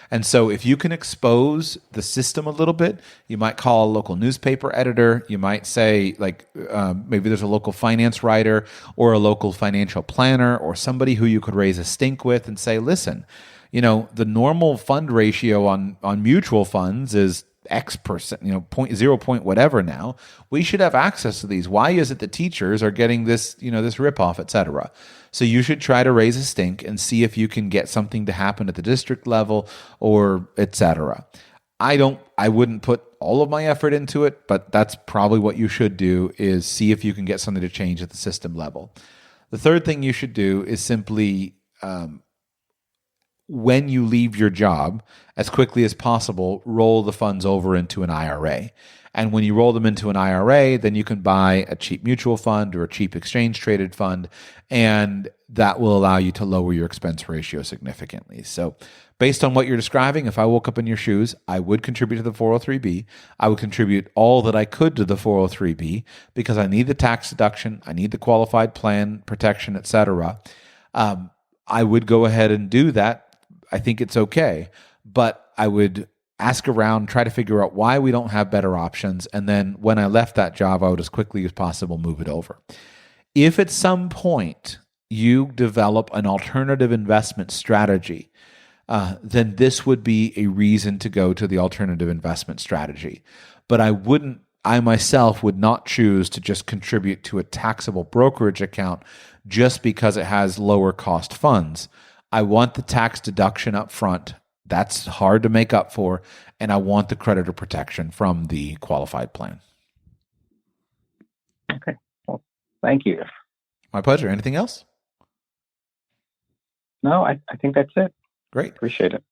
And so if you can expose the system a little bit, you might call a local newspaper editor. You might say, maybe there's a local finance writer or a local financial planner or somebody who you could raise a stink with and say, listen, the normal fund ratio on mutual funds is X percent, 0 point whatever now. We should have access to these. Why is it that teachers are getting this, this ripoff, et cetera? So you should try to raise a stink and see if you can get something to happen at the district level or et cetera. I wouldn't put all of my effort into it, but that's probably what you should do, is see if you can get something to change at the system level. The third thing you should do is simply, when you leave your job, as quickly as possible, roll the funds over into an IRA. And when you roll them into an IRA, then you can buy a cheap mutual fund or a cheap exchange-traded fund, and that will allow you to lower your expense ratio significantly. So based on what you're describing, if I woke up in your shoes, I would contribute to the 403B. I would contribute all that I could to the 403B because I need the tax deduction, I need the qualified plan protection, et cetera. I would go ahead and do that. I think it's okay, but I would ask around, try to figure out why we don't have better options, and then when I left that job, I would as quickly as possible move it over. If at some point you develop an alternative investment strategy, then this would be a reason to go to the alternative investment strategy. But I myself would not choose to just contribute to a taxable brokerage account just because it has lower cost funds. I want the tax deduction up front. That's hard to make up for. And I want the creditor protection from the qualified plan. Okay. Well, thank you. My pleasure. Anything else? No, I think that's it. Great. Appreciate it.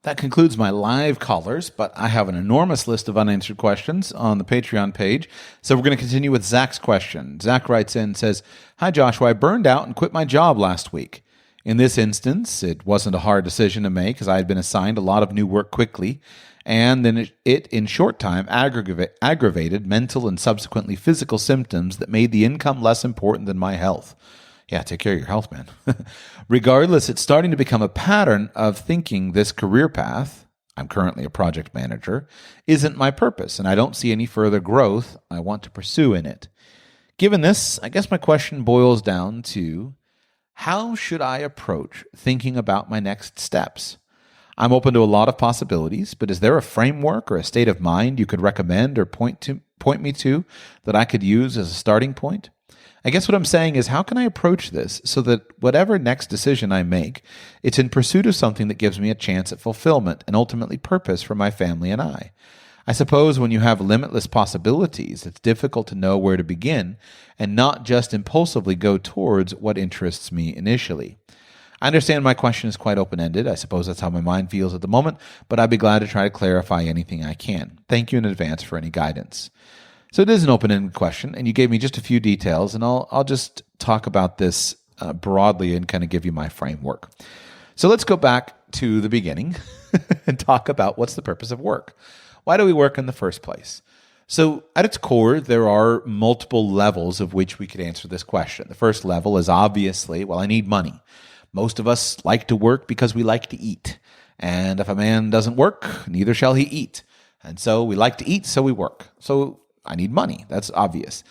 That concludes my live callers, but I have an enormous list of unanswered questions on the Patreon page. So we're going to continue with Zach's question. Zach writes in and says, "Hi, Joshua. I burned out and quit my job last week. In this instance, it wasn't a hard decision to make as I had been assigned a lot of new work quickly, and then it in short time aggravated mental and subsequently physical symptoms that made the income less important than my health." Yeah, take care of your health, man. Regardless, it's starting to become a pattern of thinking this career path, I'm currently a project manager, isn't my purpose, and I don't see any further growth I want to pursue in it. Given this, I guess my question boils down to, how should I approach thinking about my next steps? I'm open to a lot of possibilities, but is there a framework or a state of mind you could recommend or point me to that I could use as a starting point? I guess what I'm saying is, how can I approach this so that whatever next decision I make, it's in pursuit of something that gives me a chance at fulfillment and ultimately purpose for my family and I? I suppose when you have limitless possibilities, it's difficult to know where to begin and not just impulsively go towards what interests me initially. I understand my question is quite open-ended. I suppose that's how my mind feels at the moment, but I'd be glad to try to clarify anything I can. Thank you in advance for any guidance. So it is an open-ended question, and you gave me just a few details, and I'll just talk about this broadly and kind of give you my framework. So let's go back to the beginning and talk about what's the purpose of work. Why do we work in the first place? So at its core, there are multiple levels of which we could answer this question. The first level is obviously, well, I need money. Most of us like to work because we like to eat. And if a man doesn't work, neither shall he eat. And so we like to eat, so we work. So I need money. That's obvious.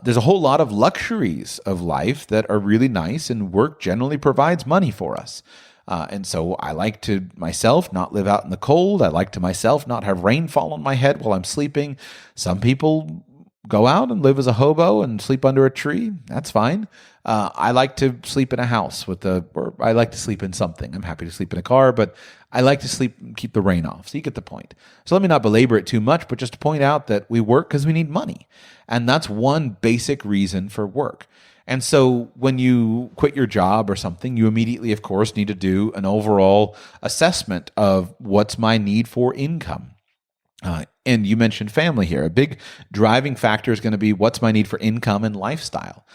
There's a whole lot of luxuries of life that are really nice, and work generally provides money for us. And so I like to myself not live out in the cold. I like to myself not have rain fall on my head while I'm sleeping. Some people go out and live as a hobo and sleep under a tree. That's fine. I like to sleep in a house or I like to sleep in something. I'm happy to sleep in a car, but I like to sleep and keep the rain off. So you get the point. So let me not belabor it too much, but just to point out that we work because we need money. And that's one basic reason for work. And so when you quit your job or something, you immediately, of course, need to do an overall assessment of what's my need for income. And you mentioned family here. A big driving factor is going to be what's my need for income and lifestyle.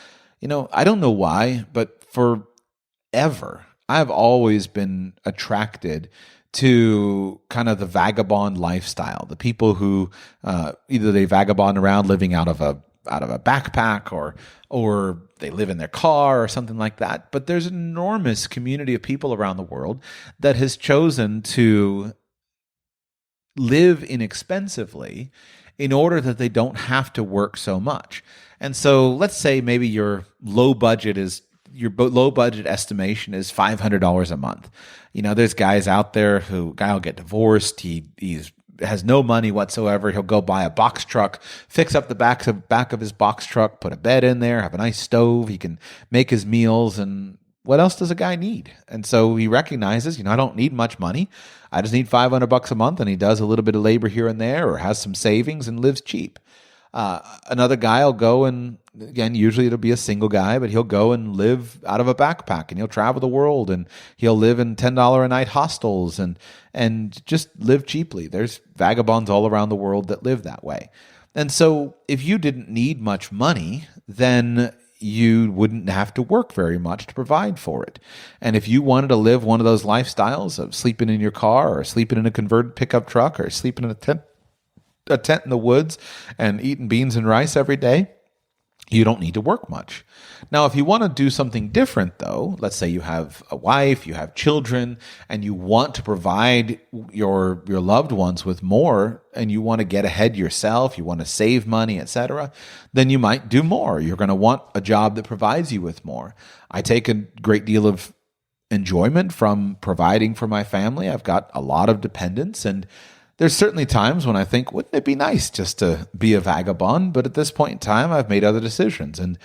I don't know why, but forever, I've always been attracted to kind of the vagabond lifestyle. The people who either they vagabond around living out of a backpack or they live in their car or something like that. But there's an enormous community of people around the world that has chosen to live inexpensively in order that they don't have to work so much. And so let's say maybe your low budget estimation is $500 a month. There's guys out there guy will get divorced. He's has no money whatsoever. He'll go buy a box truck, fix up the back of his box truck, put a bed in there, have a nice stove. He can make his meals. And what else does a guy need? And so he recognizes, I don't need much money. I just need $500 a month. And he does a little bit of labor here and there or has some savings and lives cheap. Another guy will go and, again, usually it'll be a single guy, but he'll go and live out of a backpack and he'll travel the world and he'll live in $10 a night hostels and just live cheaply. There's vagabonds all around the world that live that way. And so if you didn't need much money, then you wouldn't have to work very much to provide for it. And if you wanted to live one of those lifestyles of sleeping in your car or sleeping in a converted pickup truck or sleeping in a tent in the woods and eating beans and rice every day, you don't need to work much. Now, if you want to do something different, though, let's say you have a wife, you have children, and you want to provide your loved ones with more, and you want to get ahead yourself, you want to save money, etc., then you might do more. You're going to want a job that provides you with more. I take a great deal of enjoyment from providing for my family. I've got a lot of dependents, and there's certainly times when I think, wouldn't it be nice just to be a vagabond? But at this point in time, I've made other decisions, and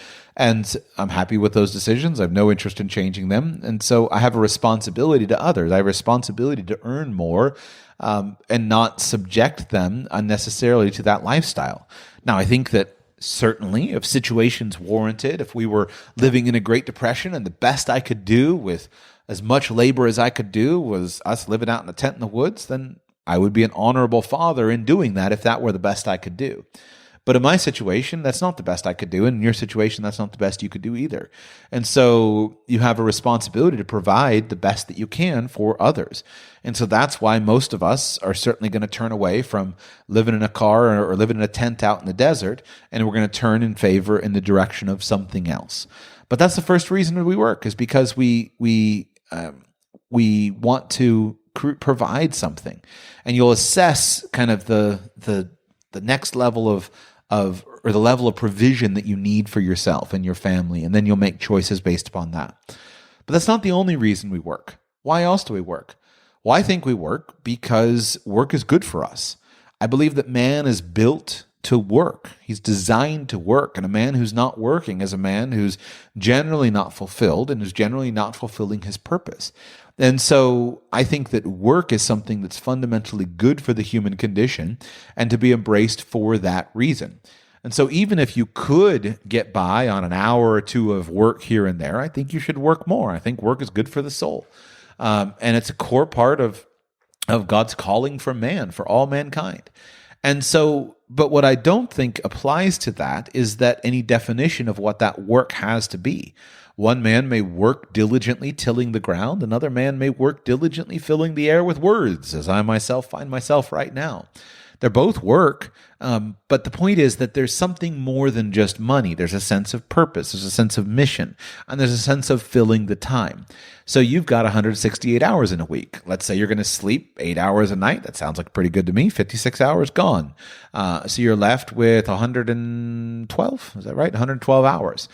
I'm happy with those decisions. I have no interest in changing them. And so I have a responsibility to others. I have a responsibility to earn more and not subject them unnecessarily to that lifestyle. Now, I think that certainly if situations warranted, if we were living in a Great Depression and the best I could do with as much labor as I could do was us living out in a tent in the woods, then I would be an honorable father in doing that if that were the best I could do. But in my situation, that's not the best I could do. And in your situation, that's not the best you could do either. And so you have a responsibility to provide the best that you can for others. And so that's why most of us are certainly going to turn away from living in a car or living in a tent out in the desert, and we're going to turn in favor in the direction of something else. But that's the first reason we work, is because we want to provide something. And you'll assess kind of the next level or the level of provision that you need for yourself and your family, and then you'll make choices based upon that. But that's not the only reason we work. Why else do we work? Well, I think we work because work is good for us. I believe that man is built to work. He's designed to work, and a man who's not working is a man who's generally not fulfilled and is generally not fulfilling his purpose. And so I think that work is something that's fundamentally good for the human condition and to be embraced for that reason. And so even if you could get by on an hour or two of work here and there, I think you should work more. I think work is good for the soul. And it's a core part of God's calling for man, for all mankind. And so, but what I don't think applies to that is that any definition of what that work has to be. One man may work diligently tilling the ground. Another man may work diligently filling the air with words, as I myself find myself right now. They're both work, but the point is that there's something more than just money. There's a sense of purpose, there's a sense of mission, and there's a sense of filling the time. So you've got 168 hours in a week. Let's say you're going to sleep 8 hours a night. That sounds like pretty good to me. 56 hours gone. So you're left with 112. Is that right? 112 hours.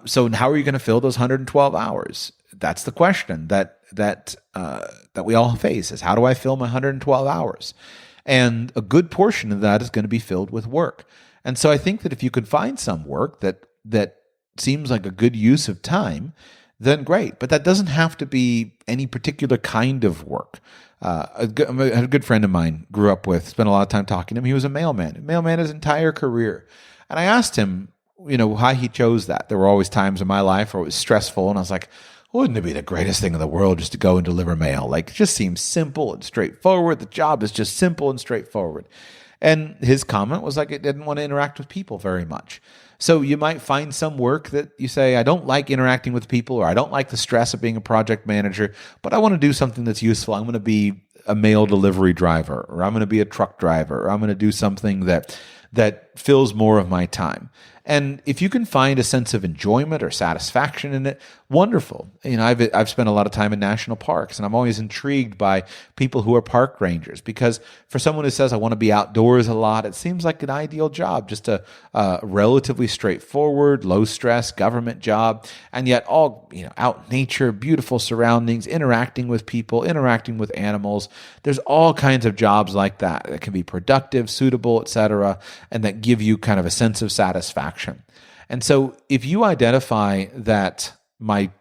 So how are you going to fill those 112 hours? That's the question that we all face, is how do I fill my 112 hours? And a good portion of that is going to be filled with work. And so I think that if you could find some work that seems like a good use of time, then great. But that doesn't have to be any particular kind of work. A good friend of mine grew up with, spent a lot of time talking to him. He was a mailman his entire career. And I asked him, why he chose that. There were always times in my life where it was stressful, and I was like, wouldn't it be the greatest thing in the world just to go and deliver mail? Like, it just seems simple and straightforward. The job is just simple and straightforward. And his comment was like, it didn't want to interact with people very much. So you might find some work that you say, I don't like interacting with people, or I don't like the stress of being a project manager, but I want to do something that's useful. I'm going to be a mail delivery driver, or I'm going to be a truck driver, or I'm going to do something that fills more of my time. And if you can find a sense of enjoyment or satisfaction in it, wonderful. I've spent a lot of time in national parks, and I'm always intrigued by people who are park rangers, because for someone who says, I want to be outdoors a lot, it seems like an ideal job, just a relatively straightforward, low stress government job, and yet all, out in nature, beautiful surroundings, interacting with people, interacting with animals. There's all kinds of jobs like that can be productive, suitable, etc., and that give you kind of a sense of satisfaction. And so if you identify that my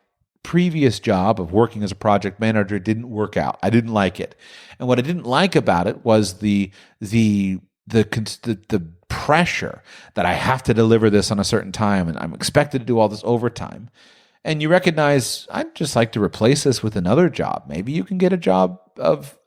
previous job of working as a project manager didn't work out, I didn't like it. And what I didn't like about it was the pressure that I have to deliver this on a certain time, and I'm expected to do all this overtime. And you recognize, I'd just like to replace this with another job. Maybe you can get a job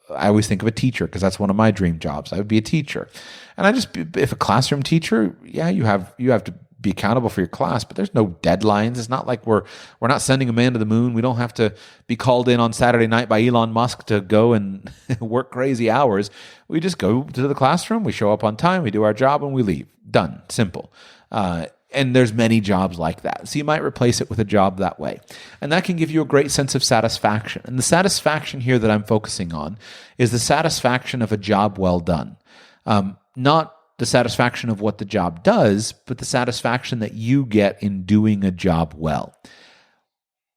I always think of a teacher, because that's one of my dream jobs. I would be a teacher. And if a classroom teacher, you have to be accountable for your class, but there's no deadlines. It's not like we're not sending a man to the moon. We don't have to be called in on Saturday night by Elon Musk to go and work crazy hours. We just go to the classroom, we show up on time, we do our job, and we leave. Done. Simple. And there's many jobs like that. So you might replace it with a job that way. And that can give you a great sense of satisfaction. And the satisfaction here that I'm focusing on is the satisfaction of a job well done. Not the satisfaction of what the job does, but the satisfaction that you get in doing a job well.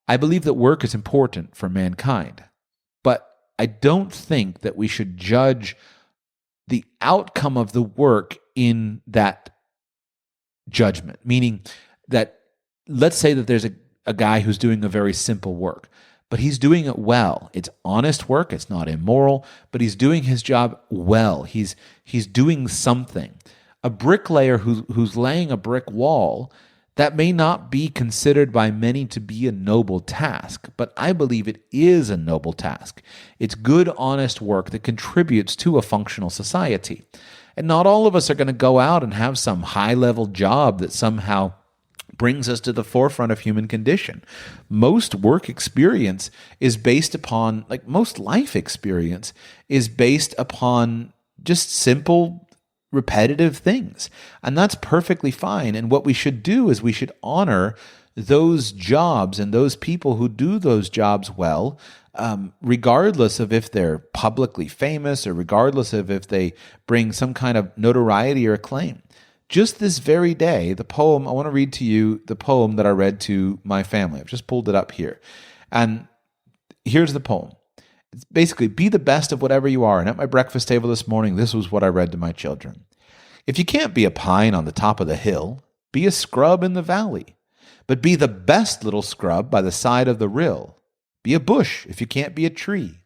I believe that work is important for mankind, but I don't think that we should judge the outcome of the work in that judgment, meaning that let's say that there's a guy who's doing a very simple work, but he's doing it well. It's honest work. It's not immoral, but he's doing his job well. He's doing something. A bricklayer who's laying a brick wall, That may not be considered by many to be a noble task, but I believe it is a noble task. It's good, honest work that contributes to a functional society. And not all of us are going to go out and have some high-level job that somehow brings us to the forefront of human condition. Most work experience is based upon, like most life experience, is based upon just simple repetitive things. And that's perfectly fine. And what we should do is we should honor those jobs and those people who do those jobs well, regardless of if they're publicly famous or regardless of if they bring some kind of notoriety or acclaim. Just this very day, I want to read to you the poem that I read to my family. I've just pulled it up here. And here's the poem. It's basically, be the best of whatever you are. And at my breakfast table this morning, this was what I read to my children. If you can't be a pine on the top of the hill, be a scrub in the valley. But be the best little scrub by the side of the rill. Be a bush if you can't be a tree.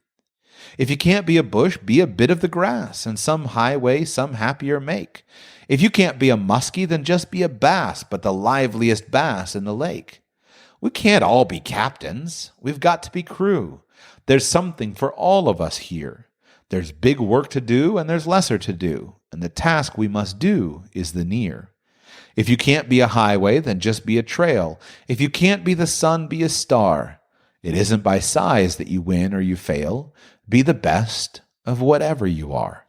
If you can't be a bush, be a bit of the grass, and some highway some happier make. If you can't be a muskie, then just be a bass, but the liveliest bass in the lake. We can't all be captains. We've got to be crew. There's something for all of us here. There's big work to do and there's lesser to do, and the task we must do is the near. If you can't be a highway, then just be a trail. If you can't be the sun, be a star. It isn't by size that you win or you fail. Be the best of whatever you are.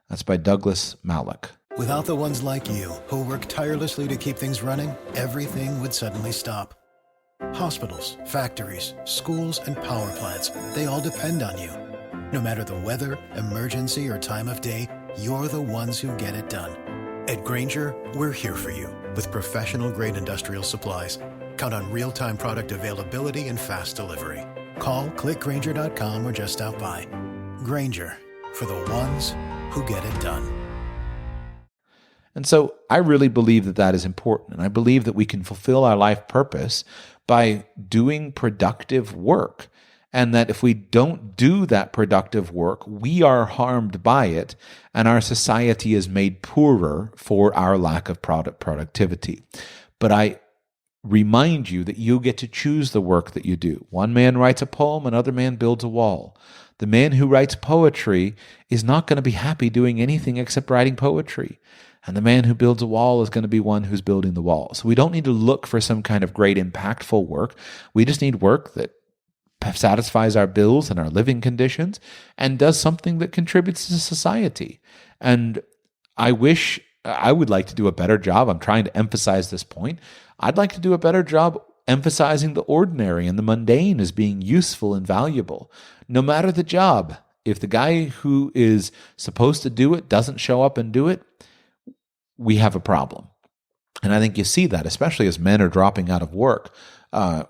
That's by Douglas Malloch. Without the ones like you, who work tirelessly to keep things running, everything would suddenly stop. Hospitals, factories, schools, and power plants, they all depend on you. No matter the weather, emergency, or time of day, you're the ones who get it done. At Grainger, we're here for you with professional-grade industrial supplies. Count on real-time product availability and fast delivery. Call, clickgrainger.com, or just stop by. Grainger, for the ones who get it done. And so I really believe that that is important. And I believe that we can fulfill our life purpose by doing productive work. And that if we don't do that productive work, we are harmed by it, and our society is made poorer for our lack of productivity. But I remind you that you get to choose the work that you do. One man writes a poem, another man builds a wall. The man who writes poetry is not going to be happy doing anything except writing poetry. And the man who builds a wall is going to be one who's building the wall. So we don't need to look for some kind of great impactful work. We just need work that satisfies our bills and our living conditions and does something that contributes to society. And I would like to do a better job. I'm trying to emphasize this point. I'd like to do a better job emphasizing the ordinary and the mundane as being useful and valuable, no matter the job. If the guy who is supposed to do it doesn't show up and do it, we have a problem. And I think you see that, especially as men are dropping out of work,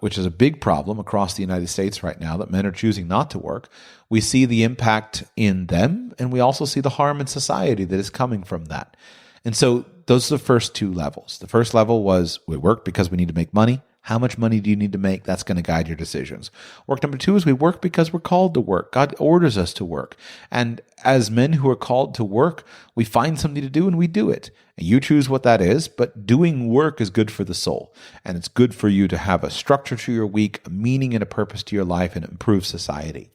which is a big problem across the United States right now, that men are choosing not to work. We see the impact in them, and we also see the harm in society that is coming from that. And so those are the first two levels. The first level was we work because we need to make money. How much money do you need to make? That's going to guide your decisions. Work number two is we work because we're called to work. God orders us to work. And as men who are called to work, we find something to do and we do it. And you choose what that is, but doing work is good for the soul. And it's good for you to have a structure to your week, a meaning and a purpose to your life, and improve society.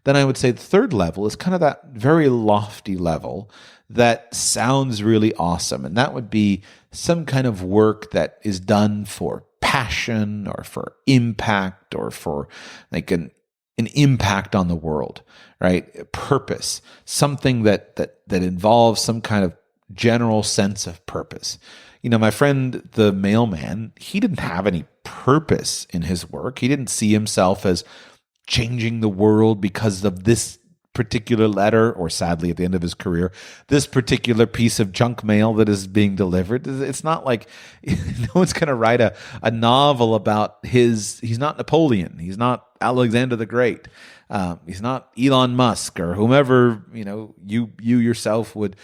Then I would say the third level is kind of that very lofty level that sounds really awesome. And that would be some kind of work that is done for passion or for impact or for like an impact on the world, right? Purpose, something that involves some kind of general sense of purpose. You know, my friend, the mailman, he didn't have any purpose in his work. He didn't see himself as changing the world because of this particular letter, or sadly at the end of his career, this particular piece of junk mail that is being delivered. It's not like no one's going to write a novel about he's not Napoleon. He's not Alexander the Great. He's not Elon Musk or whomever, you yourself would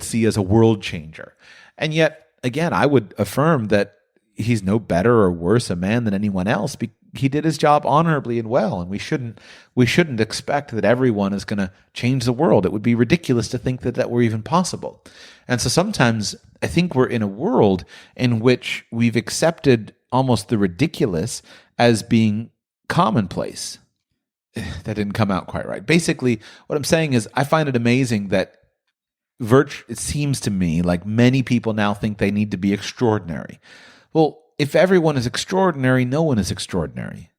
see as a world changer. And yet, again, I would affirm that he's no better or worse a man than anyone else he did his job honorably and well, and we shouldn't expect that everyone is going to change the world. It would be ridiculous to think that were even possible. And so sometimes I think we're in a world in which we've accepted almost the ridiculous as being commonplace. That didn't come out quite right. Basically, what I'm saying is I find it amazing that it seems to me like many people now think they need to be extraordinary. Well, if everyone is extraordinary, no one is extraordinary.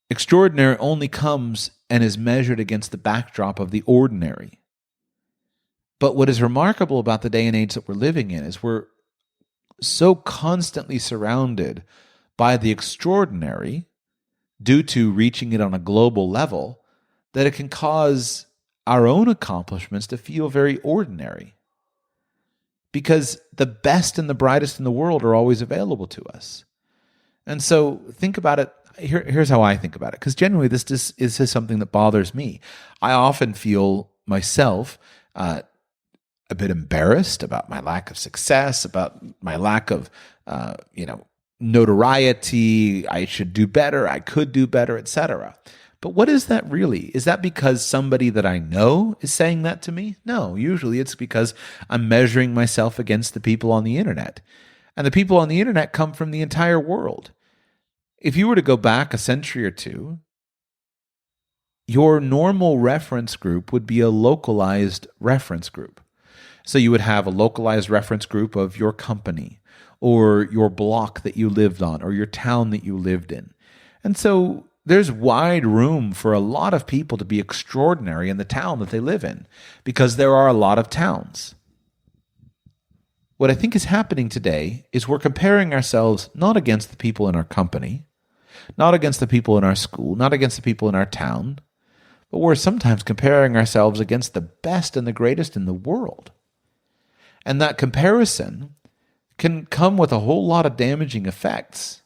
Extraordinary only comes and is measured against the backdrop of the ordinary. But what is remarkable about the day and age that we're living in is we're so constantly surrounded by the extraordinary due to reaching it on a global level that it can cause our own accomplishments to feel very ordinary. Because the best and the brightest in the world are always available to us. And so think about it. Here's how I think about it. Because genuinely, this is something that bothers me. I often feel myself a bit embarrassed about my lack of success, about my lack of, notoriety. I should do better. I could do better, etc. But what is that really? Is that because somebody that I know is saying that to me? No, usually it's because I'm measuring myself against the people on the internet. And the people on the internet come from the entire world. If you were to go back a century or two, your normal reference group would be a localized reference group. So you would have a localized reference group of your company or your block that you lived on or your town that you lived in. And so there's wide room for a lot of people to be extraordinary in the town that they live in because there are a lot of towns. What I think is happening today is we're comparing ourselves not against the people in our company, not against the people in our school, not against the people in our town, but we're sometimes comparing ourselves against the best and the greatest in the world. And that comparison can come with a whole lot of damaging effects.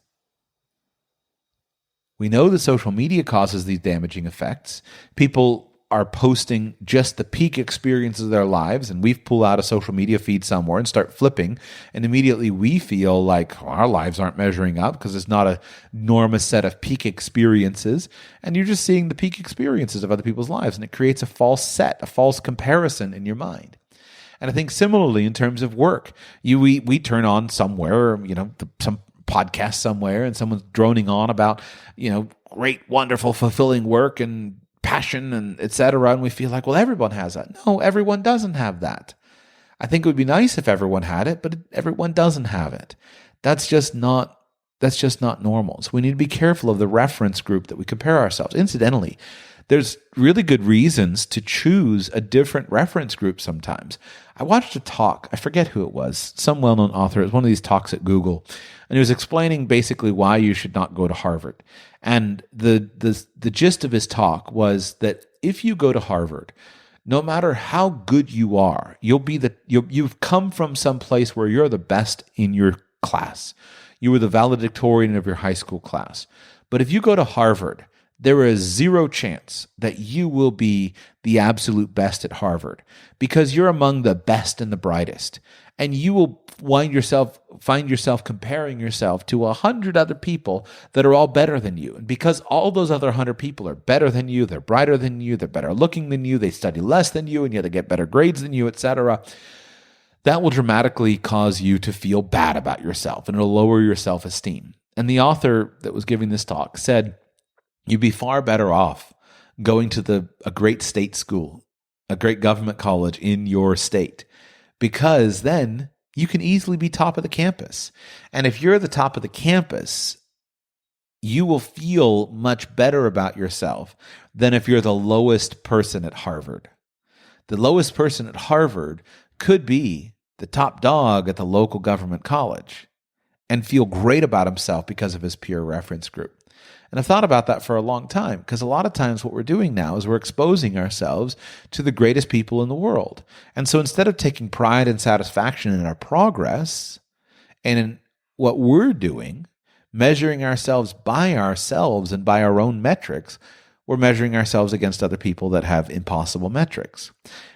We know that social media causes these damaging effects. People are posting just the peak experiences of their lives, and we pull out a social media feed somewhere and start flipping, and immediately we feel like our lives aren't measuring up because it's not a enormous set of peak experiences, and you're just seeing the peak experiences of other people's lives, and it creates a false comparison in your mind. And I think similarly in terms of work, we turn on somewhere, some podcast somewhere, and someone's droning on about, great, wonderful, fulfilling work and passion and etc. And we feel like, well, everyone has that. No, everyone doesn't have that. I think it would be nice if everyone had it, but everyone doesn't have it. That's just not normal. So we need to be careful of the reference group that we compare ourselves. Incidentally, there's really good reasons to choose a different reference group sometimes. I watched a talk, I forget who it was, some well-known author. It was one of these talks at Google, and he was explaining basically why you should not go to Harvard. And the gist of his talk was that if you go to Harvard, no matter how good you are, you've come from some place where you're the best in your class. You were the valedictorian of your high school class. But if you go to Harvard, there is zero chance that you will be the absolute best at Harvard because you're among the best and the brightest. And you will find yourself comparing yourself to 100 other people that are all better than you. And because all those other 100 people are better than you, they're brighter than you, they're better looking than you, they study less than you, and yet they get better grades than you, etc., that will dramatically cause you to feel bad about yourself, and it'll lower your self-esteem. And the author that was giving this talk said, you'd be far better off going to a great state school, a great government college in your state, because then you can easily be top of the campus. And if you're the top of the campus, you will feel much better about yourself than if you're the lowest person at Harvard. The lowest person at Harvard could be the top dog at the local government college and feel great about himself because of his peer reference group. And I've thought about that for a long time because a lot of times what we're doing now is we're exposing ourselves to the greatest people in the world. And so instead of taking pride and satisfaction in our progress and in what we're doing, measuring ourselves by ourselves and by our own metrics, we're measuring ourselves against other people that have impossible metrics.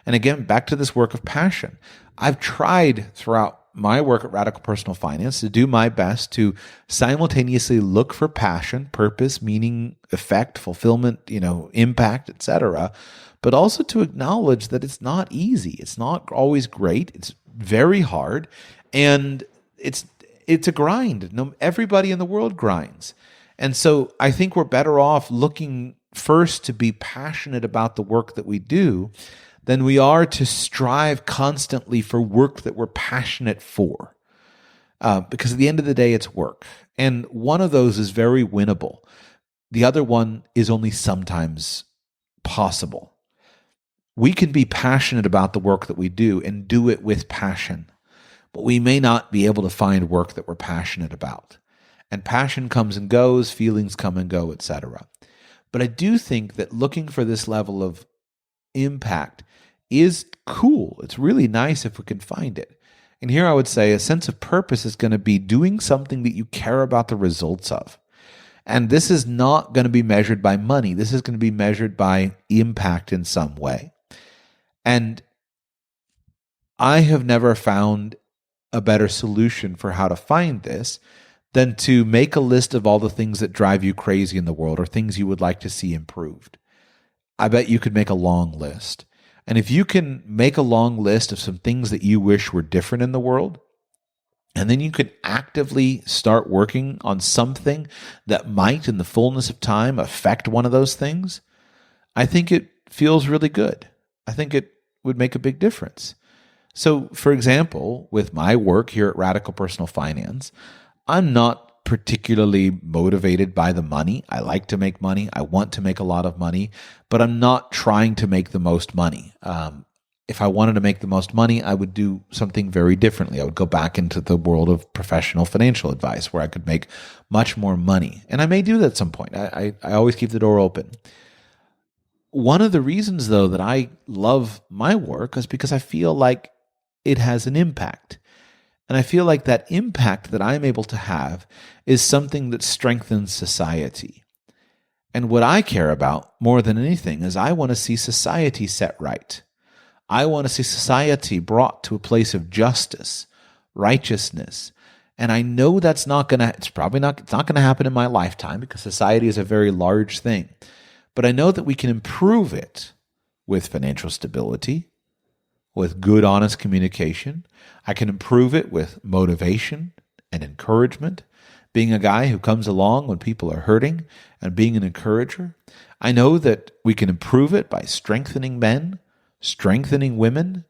And again, back to this work of passion. I've tried throughout my work at Radical Personal Finance to do my best to simultaneously look for passion, purpose, meaning, effect, fulfillment, impact, etc., but also to acknowledge that it's not easy. It's not always great. It's very hard, and it's a grind. Everybody in the world grinds. And so I think we're better off looking first to be passionate about the work that we do than we are to strive constantly for work that we're passionate for. Because at the end of the day, it's work. And one of those is very winnable. The other one is only sometimes possible. We can be passionate about the work that we do and do it with passion, but we may not be able to find work that we're passionate about. And passion comes and goes, feelings come and go, etc. But I do think that looking for this level of impact is cool. It's really nice if we can find it. And here I would say a sense of purpose is going to be doing something that you care about the results of. And this is not going to be measured by money. This is going to be measured by impact in some way. And I have never found a better solution for how to find this than to make a list of all the things that drive you crazy in the world or things you would like to see improved. I bet you could make a long list. And if you can make a long list of some things that you wish were different in the world, and then you can actively start working on something that might, in the fullness of time, affect one of those things, I think it feels really good. I think it would make a big difference. So, for example, with my work here at Radical Personal Finance, I'm not particularly motivated by the money. I like to make money. I want to make a lot of money, but I'm not trying to make the most money. If I wanted to make the most money, I would do something very differently. I would go back into the world of professional financial advice where I could make much more money. And I may do that at some point. I always keep the door open. One of the reasons, though, that I love my work is because I feel like it has an impact. And I feel like that impact that I'm able to have is something that strengthens society. And what I care about more than anything is I want to see society set right. I want to see society brought to a place of justice, righteousness. And I know it's not going to happen in my lifetime because society is a very large thing. But I know that we can improve it with financial stability, with good, honest communication. I can improve it with motivation and encouragement, being a guy who comes along when people are hurting and being an encourager. I know that we can improve it by strengthening men, strengthening women.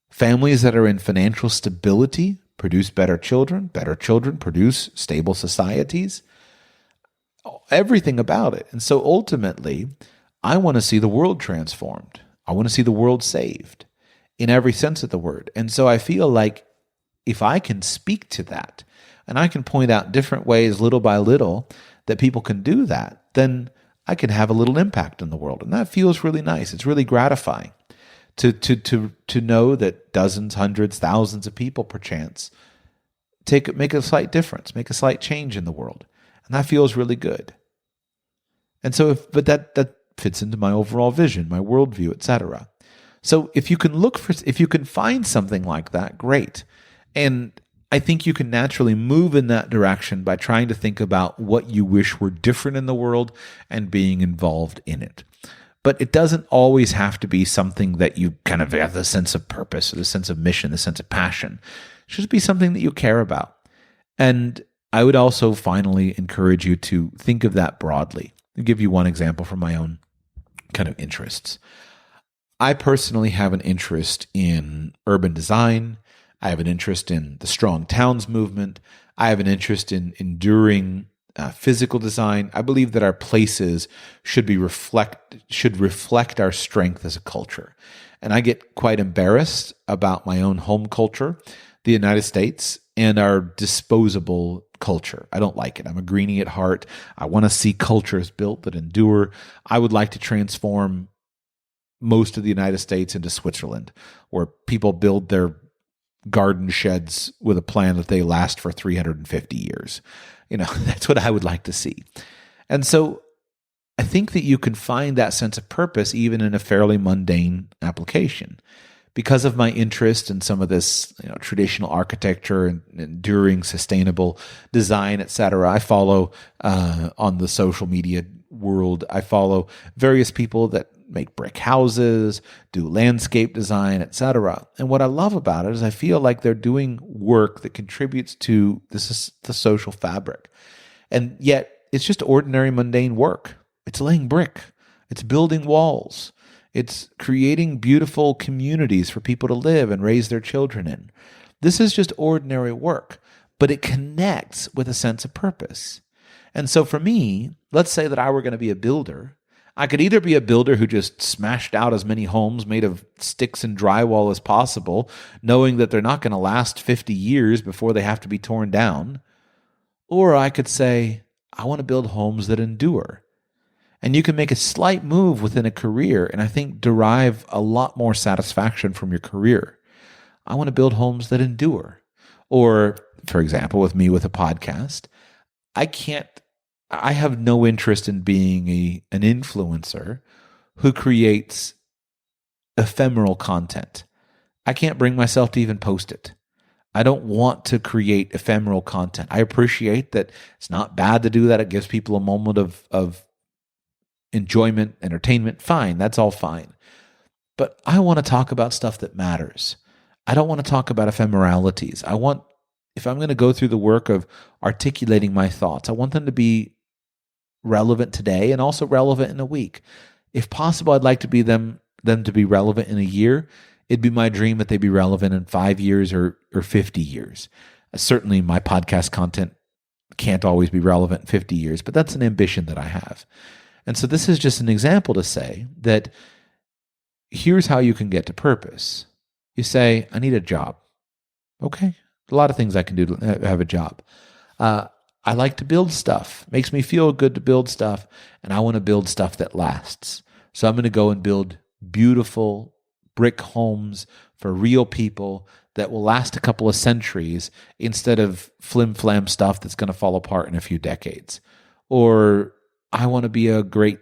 Families that are in financial stability produce better children produce stable societies. Everything about it. And so ultimately, I want to see the world transformed. I want to see the world saved in every sense of the word. And so I feel like if I can speak to that and I can point out different ways little by little that people can do that, then I can have a little impact in the world. And that feels really nice. It's really gratifying to know that dozens, hundreds, thousands of people perchance make a slight difference, make a slight change in the world. And that feels really good. And so, that fits into my overall vision, my worldview, etc. So if you can find something like that, great. And I think you can naturally move in that direction by trying to think about what you wish were different in the world and being involved in it. But it doesn't always have to be something that you kind of have the sense of purpose or the sense of mission, the sense of passion. It should be something that you care about. And I would also finally encourage you to think of that broadly. I'll give you one example from my own kind of interests. I personally have an interest in urban design. I have an interest in the strong towns movement. I have an interest in enduring physical design. I believe that our places should reflect our strength as a culture. And I get quite embarrassed about my own home culture, the United States, and our disposable culture. I don't like it. I'm a greenie at heart. I want to see cultures built that endure. I would like to transform most of the United States into Switzerland, where people build their garden sheds with a plan that they last for 350 years. That's what I would like to see. And so I think that you can find that sense of purpose even in a fairly mundane application, because of my interest in some of this, traditional architecture and enduring sustainable design, etc. I follow on the social media world. I follow various people that make brick houses, do landscape design, etc. And what I love about it is I feel like they're doing work that contributes to the social fabric. And yet it's just ordinary, mundane work. It's laying brick. It's building walls. It's creating beautiful communities for people to live and raise their children in. This is just ordinary work, but it connects with a sense of purpose. And so for me, let's say that I were going to be a builder. I could either be a builder who just smashed out as many homes made of sticks and drywall as possible, knowing that they're not going to last 50 years before they have to be torn down. Or I could say, I want to build homes that endure. And you can make a slight move within a career and I think derive a lot more satisfaction from your career. I want to build homes that endure. Or, for example, with me with a podcast, I have no interest in being an influencer who creates ephemeral content. I can't bring myself to even post it. I don't want to create ephemeral content. I appreciate that it's not bad to do that. It gives people a moment of enjoyment, entertainment. Fine, that's all fine. But I want to talk about stuff that matters. I don't want to talk about ephemeralities. If I'm going to go through the work of articulating my thoughts, I want them to be relevant today and also relevant in a week. If possible, I'd like to be them to be relevant in a year. It'd be my dream that they be relevant in 5 years or 50 years. Certainly my podcast content can't always be relevant in 50 years, but that's an ambition that I have. And so this is just an example to say that here's how you can get to purpose. You say, I need a job. Okay, a lot of things I can do to have a job. I like to build stuff. Makes me feel good to build stuff, and I want to build stuff that lasts. So I'm going to go and build beautiful brick homes for real people that will last a couple of centuries instead of flim-flam stuff that's going to fall apart in a few decades. Or I want to be a great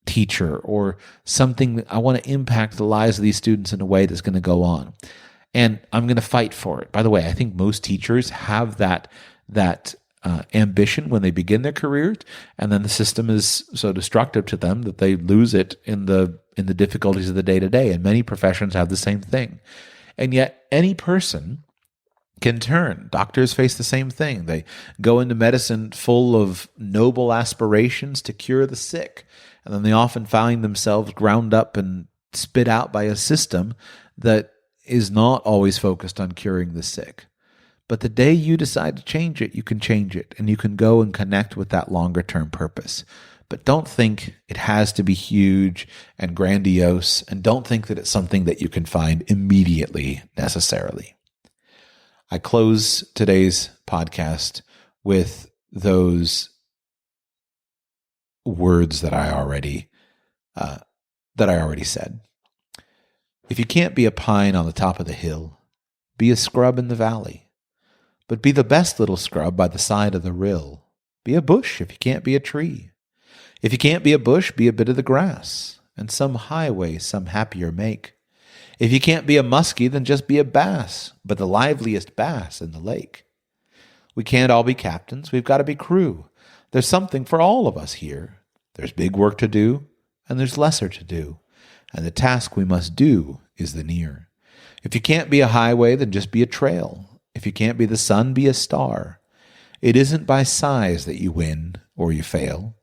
teacher or something. I want to impact the lives of these students in a way that's going to go on. And I'm going to fight for it. By the way, I think most teachers have that ambition when they begin their careers, and then the system is so destructive to them that they lose it in the difficulties of the day-to-day. And many professions have the same thing. And yet any person can turn. Doctors face the same thing. They go into medicine full of noble aspirations to cure the sick, and then they often find themselves ground up and spit out by a system that is not always focused on curing the sick. But the day you decide to change it, you can change it, and you can go and connect with that longer-term purpose. But don't think it has to be huge and grandiose, and don't think that it's something that you can find immediately necessarily. I close today's podcast with those words that I already said. If you can't be a pine on the top of the hill, be a scrub in the valley. But be the best little scrub by the side of the rill. Be a bush if you can't be a tree. If you can't be a bush, be a bit of the grass, and some highway some happier make. If you can't be a muskie, then just be a bass, but the liveliest bass in the lake. We can't all be captains, we've got to be crew. There's something for all of us here. There's big work to do, and there's lesser to do. And the task we must do is the near. If you can't be a highway, then just be a trail. If you can't be the sun, be a star. It isn't by size that you win or you fail.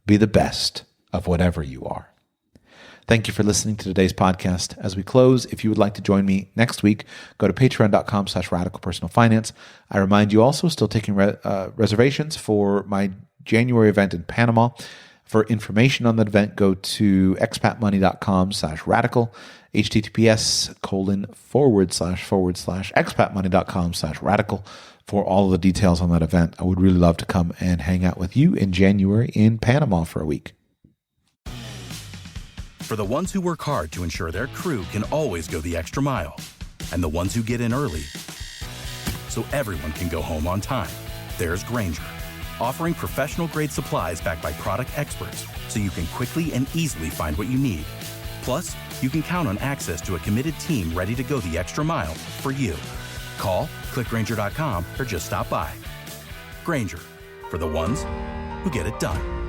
Be the best of whatever you are. Thank you for listening to today's podcast. As we close, if you would like to join me next week, go to patreon.com/radicalpersonalfinance. I remind you also still taking reservations for my January event in Panama. For information on that event, go to expatmoney.com/radical, https://expatmoney.com/radical for all of the details on that event. I would really love to come and hang out with you in January in Panama for a week. For the ones who work hard to ensure their crew can always go the extra mile, and the ones who get in early so everyone can go home on time, there's Grainger, offering professional-grade supplies backed by product experts so you can quickly and easily find what you need. Plus, you can count on access to a committed team ready to go the extra mile for you. Call, click Grainger.com, or just stop by. Grainger, for the ones who get it done.